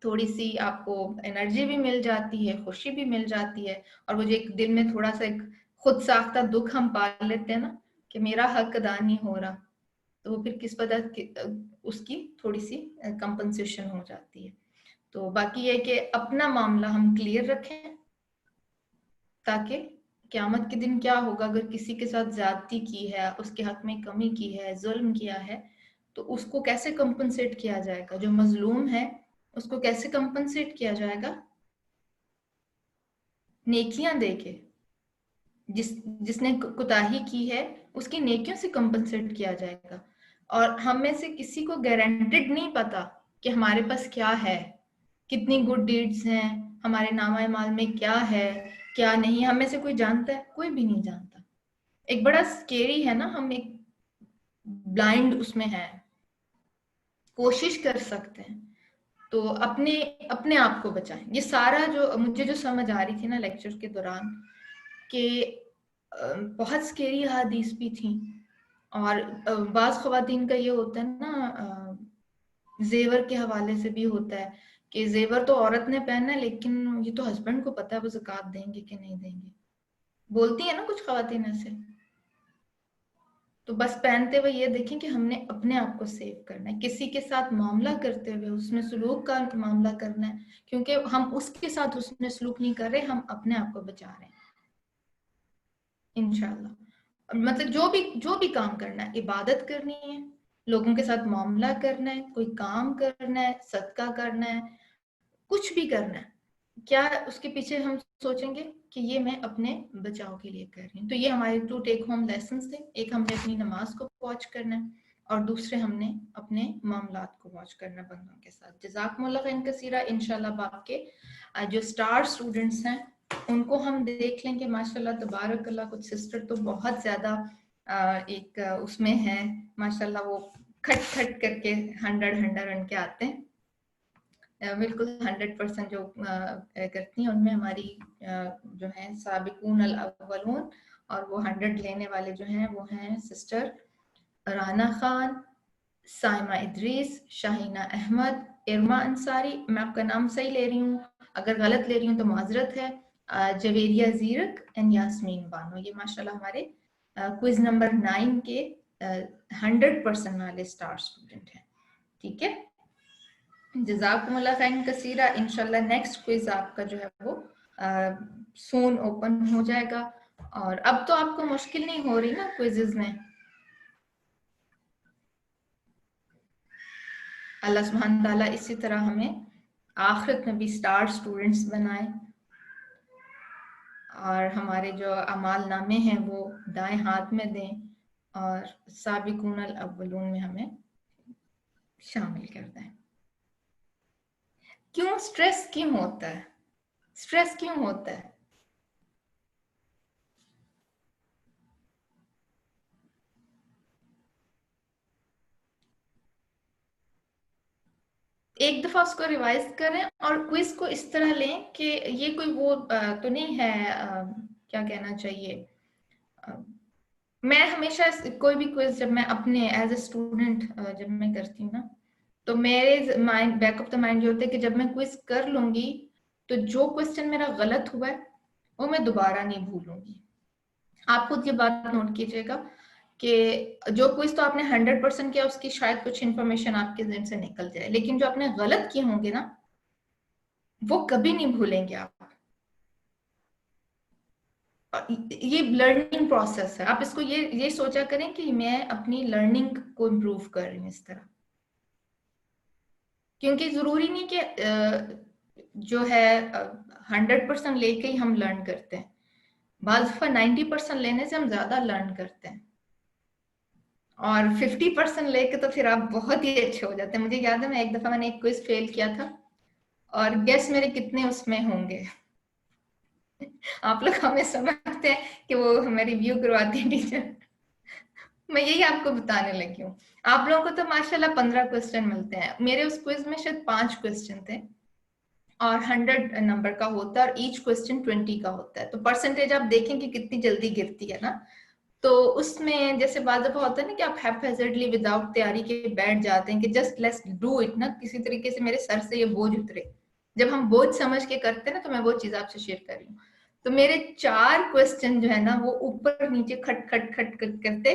تھوڑی سی آپ کو انرجی بھی مل جاتی ہے، خوشی بھی مل جاتی ہے، اور وہ جو ایک دل میں تھوڑا سا ایک خود ساختہ دکھ ہم پال لیتے ہیں نا کہ میرا حق ادا نہیں ہو رہا، تو وہ پھر کس وجہ اس کی تھوڑی سی کمپنسیشن ہو جاتی ہے. تو باقی یہ کہ اپنا معاملہ ہم کلیئر رکھیں تاکہ قیامت کے دن کیا ہوگا اگر کسی کے ساتھ زیادتی کی ہے، اس کے حق میں کمی کی ہے، ظلم کیا ہے، تو اس کو کیسے کمپنسیٹ کیا جائے گا. جو مظلوم ہے اس کو کیسے کمپنسیٹ کیا جائے گا؟ نیکیاں دے کے. جس نے کوتاہی کی ہے اس کی نیکیوں سے کمپنسیٹ کیا جائے گا. اور ہم میں سے کسی کو گارنٹیڈ نہیں پتا کہ ہمارے پاس کیا ہے، کتنی گڈ ڈیڈز ہیں، ہمارے نامہ اعمال میں کیا ہے کیا نہیں. ہم میں سے کوئی جانتا ہے؟ کوئی بھی نہیں جانتا. ایک بڑا سکیری ہے نا، ہم ایک بلائنڈ اس میں ہے. کوشش کر سکتے ہیں تو اپنے آپ کو بچائیں. یہ سارا جو مجھے سمجھ آ رہی تھی نا لیکچر کے دوران کہ بہت سکیری حدیث بھی تھیں، اور بعض خواتین کا یہ ہوتا ہے نا زیور کے حوالے سے بھی ہوتا ہے کہ زیور تو عورت نے پہنا ہے لیکن یہ تو ہسبینڈ کو پتا ہے وہ زکوٰۃ دیں گے کہ نہیں دیں گے. بولتی ہیں نا کچھ خواتین ایسے. تو بس پہنتے ہوئے یہ دیکھیں کہ ہم نے اپنے آپ کو سیو کرنا ہے. کسی کے ساتھ معاملہ کرتے ہوئے اس میں سلوک کا معاملہ کرنا ہے، کیونکہ ہم اس کے ساتھ اس میں سلوک نہیں کر رہے، ہم اپنے آپ کو بچا رہے ہیں انشاءاللہ. مطلب جو بھی کام کرنا ہے، عبادت کرنی ہے، لوگوں کے ساتھ معاملہ کرنا ہے، کوئی کام کرنا ہے، صدقہ کرنا ہے، کچھ بھی کرنا ہے، کیا اس کے پیچھے ہم سوچیں گے کہ یہ میں اپنے بچاؤ کے لیے کر رہی ہوں. تو یہ ہمارے 2 ٹیک ہوم لیسنز تھے. ایک ہم نے اپنی نماز کو واچ کرنا ہے اور دوسرے ہم نے اپنے معاملات کو واچ کرنا بندوں کے ساتھ. جزاکم اللہ خیر کثیرہ. انشاءاللہ باپ کے جو اسٹار اسٹوڈنٹس ہیں ان کو ہم دیکھ لیں کہ ماشاءاللہ تبارک اللہ کچھ سسٹر تو بہت زیادہ ایک اس میں ہے ماشاءاللہ، وہ کھٹ کھٹ کر کے 100 رن کے آتے ہیں. بالکل 100% جو کرتی ہیں ان میں ہماری جو ہیں سابقون الاولون، اور وہ 100 لینے والے جو ہیں وہ ہیں سسٹر رانا خان، سائمہ ادریس، شاہینہ احمد، ارما انصاری. میں آپ کا نام صحیح لے رہی ہوں، اگر غلط لے رہی ہوں تو معذرت ہے. جویریہ زیرک اینڈ یاسمین بانو. یہ ماشاءاللہ ہمارے کوئز نمبر 9 کے 100% والے اسٹار اسٹوڈنٹ ہیں. ٹھیک ہے، جزاکم اللہ خیر کثیرہ. انشاءاللہ نیکسٹ کوئز آپ کا جو ہے وہ سون اوپن ہو جائے گا. اور اب تو آپ کو مشکل نہیں ہو رہی نا کوئزز میں. اللہ سبحانہ تعالیٰ اسی طرح ہمیں آخرت میں بھی اسٹار اسٹوڈنٹس بنائے اور ہمارے جو اعمال نامے ہیں وہ دائیں ہاتھ میں دیں اور سابقون الاولون میں ہمیں شامل کر دیں. کیوں سٹریس کیوں ہوتا ہے؟ سٹریس کیوں ہوتا ہے؟ ایک دفعہ اس کو ریوائز کریں اور کوئز کو اس طرح لیں کہ یہ کوئی وہ تو نہیں ہے، کیا کہنا چاہیے، میں ہمیشہ کوئی بھی کوئز جب میں اپنے ایز اے اسٹوڈنٹ جب میں کرتی ہوں نا تو میرے mind back of the mind یہ ہوتا ہے کہ جب میں کوئز کر لوں گی تو جو کوسچن میرا غلط ہوا ہے وہ میں دوبارہ نہیں بھولوں گی. آپ خود یہ بات نوٹ کیجیے گا کہ جو کوئز تو آپ نے 100% کیا اس کی شاید کچھ انفارمیشن آپ کے ذہن سے نکل جائے، لیکن جو آپ نے غلط کیے ہوں گے نا وہ کبھی نہیں بھولیں گے آپ. یہ لرننگ پروسیس ہے. آپ اس کو یہ سوچا کریں کہ میں اپنی لرننگ کو امپروو کر رہی ہوں اس طرح. کیونکہ ضروری نہیں کہ جو ہے 100% لے کے ہی ہم لرن کرتے ہیں. بعض دفعہ 90% لینے سے ہم زیادہ لرن کرتے ہیں, اور 50% لے کے تو پھر آپ بہت ہی اچھے ہو جاتے ہیں. مجھے یاد ہے میں ایک دفعہ نے ایک کوئز فیل کیا تھا, اور گیس میرے کتنے اس میں ہوں گے. آپ لوگ ہمیں سمجھتے ہیں کہ وہ ہمیں ریویو کرواتی ہیں ٹیچر, میں یہی آپ کو بتانے لگی ہوں. آپ لوگوں کو تو ماشاءاللہ 15 کوسچن ملتے ہیں, میرے اس کوئز میں شاید 5 کوسچن تھے, اور 100 نمبر کا ہوتا ہے, اور ایچ کوسچن 20 کا ہوتا ہے. تو پرسنٹیج آپ دیکھیں کہ کتنی جلدی گرتی ہے نا. تو اس میں جیسے بعض دفعہ ہوتا ہے نا کہ آپ ہیپیزرڈلی وداؤٹ تیاری کے بیٹھ جاتے ہیں کہ جسٹ لیٹس ڈو اٹ نا, کسی طریقے سے میرے سر سے یہ بوجھ اترے. جب ہم بوجھ سمجھ کے کرتے ہیں نا, تو میں وہ چیز آپ سے شیئر کر رہی ہوں. تو میرے 4 کوسچن جو ہے نا وہ اوپر نیچے کھٹ کھٹ کھٹ کرتے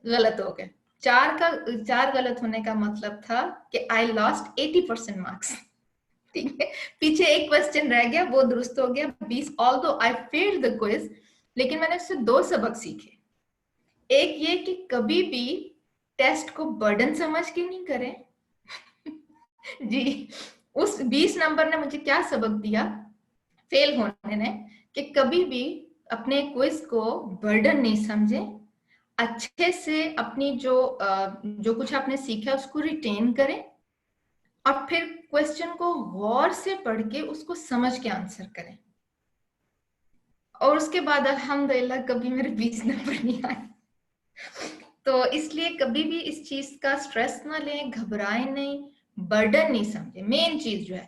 غلط ہو گئے. 4 غلط ہونے کا مطلب تھا کہ آئی لاسٹ 80% مارکس. ٹھیک ہے, پیچھے ایک کوسچن رہ گیا, وہ درست ہو گیا 20. although I failed the quiz, لیکن میں نے اس سے 2 سبق سیکھے. ایک یہ کہ کبھی بھی ٹیسٹ کو برڈن سمجھ کے نہیں کریں. جی, اس 20 نمبر نے مجھے کیا سبق دیا فیل ہونے نے, کہ کبھی بھی اپنے کوئز کو برڈن نہیں سمجھیں, اچھے سے اپنی جو کچھ آپ نے سیکھا اس کو ریٹین کریں, اور پھر کوسچن کو غور سے پڑھ کے اس کو سمجھ کے آنسر کریں. اور اس کے بعد الحمدللہ کبھی میرے 20 نمبر نہیں آئے. تو اس لیے کبھی بھی اس چیز کا سٹریس نہ لیں, گھبرائیں نہیں, برڈن نہیں سمجھیں. مین چیز جو ہے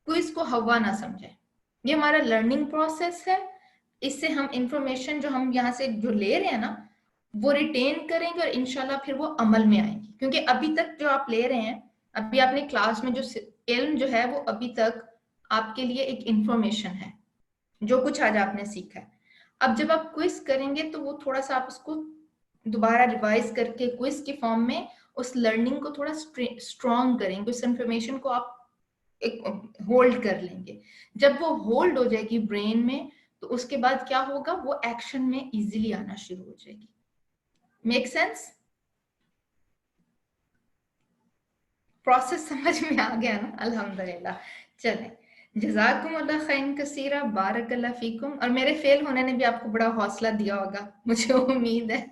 کوئز کو ہوا نہ سمجھیں. یہ ہمارا لرننگ پروسیس ہے, اس سے ہم انفارمیشن جو ہم یہاں سے جو لے رہے ہیں نا وہ ریٹین کریں گے, اور انشاءاللہ پھر وہ عمل میں آئیں گی. کیونکہ ابھی تک جو آپ لے رہے ہیں, ابھی آپ نے کلاس میں جو علم جو ہے وہ ابھی تک آپ کے لیے ایک انفارمیشن ہے, جو کچھ آج آپ نے سیکھا ہے. اب جب آپ کوئز کریں گے تو وہ تھوڑا سا آپ اس کو دوبارہ ریوائز کر کے کوئز کے فارم میں اس لرننگ کو تھوڑا اسٹرانگ کریں گے, اس انفارمیشن کو آپ ایک ہولڈ کر لیں گے. جب وہ ہولڈ ہو جائے گی برین میں, تو اس کے بعد کیا ہوگا, وہ ایکشن میں ایزیلی آنا شروع ہو جائے گی. Make sense? پروسیس سمجھ میں آ گیا نا, الحمدللہ. چلیں, جزاکم اللہ خیر کثیرہ, بارک اللہ فیکم. اور میرے فیل ہونے نے بھی آپ کو بڑا حوصلہ دیا ہوگا, مجھے امید ہے.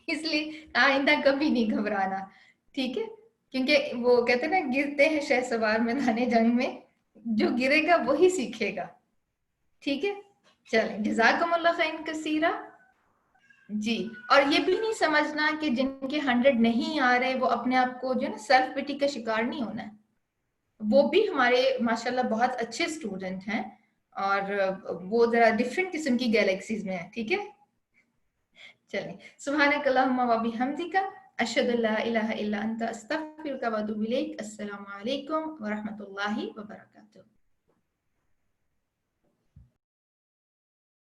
اس لیے آئندہ کبھی نہیں گھبرانا, ٹھیک ہے؟ کیونکہ وہ کہتے ہیں نا, گرتے ہیں شہ سوار میدان جنگ میں, جو گرے گا وہی سیکھے گا. ٹھیک ہے, چلیں, جزاکم اللہ خیر کثیرہ. جی, اور یہ بھی نہیں سمجھنا کہ جن کے 100 نہیں آ رہے وہ اپنے آپ کو جو ہے نا سیلف پٹی کا شکار نہیں ہونا ہے. وہ بھی ہمارے ماشاءاللہ بہت اچھے اسٹوڈنٹ ہیں, اور وہ ذرا ڈفرینٹ قسم کی گیلیکسیز میں ہیں. ٹھیک ہے, چلیں, سبحانک اللہم و بحمدک, اشہد ان لا الہ الا انت, استغفرک و اتوب الیک. السلام علیکم ورحمۃ اللہ وبرکاتہ.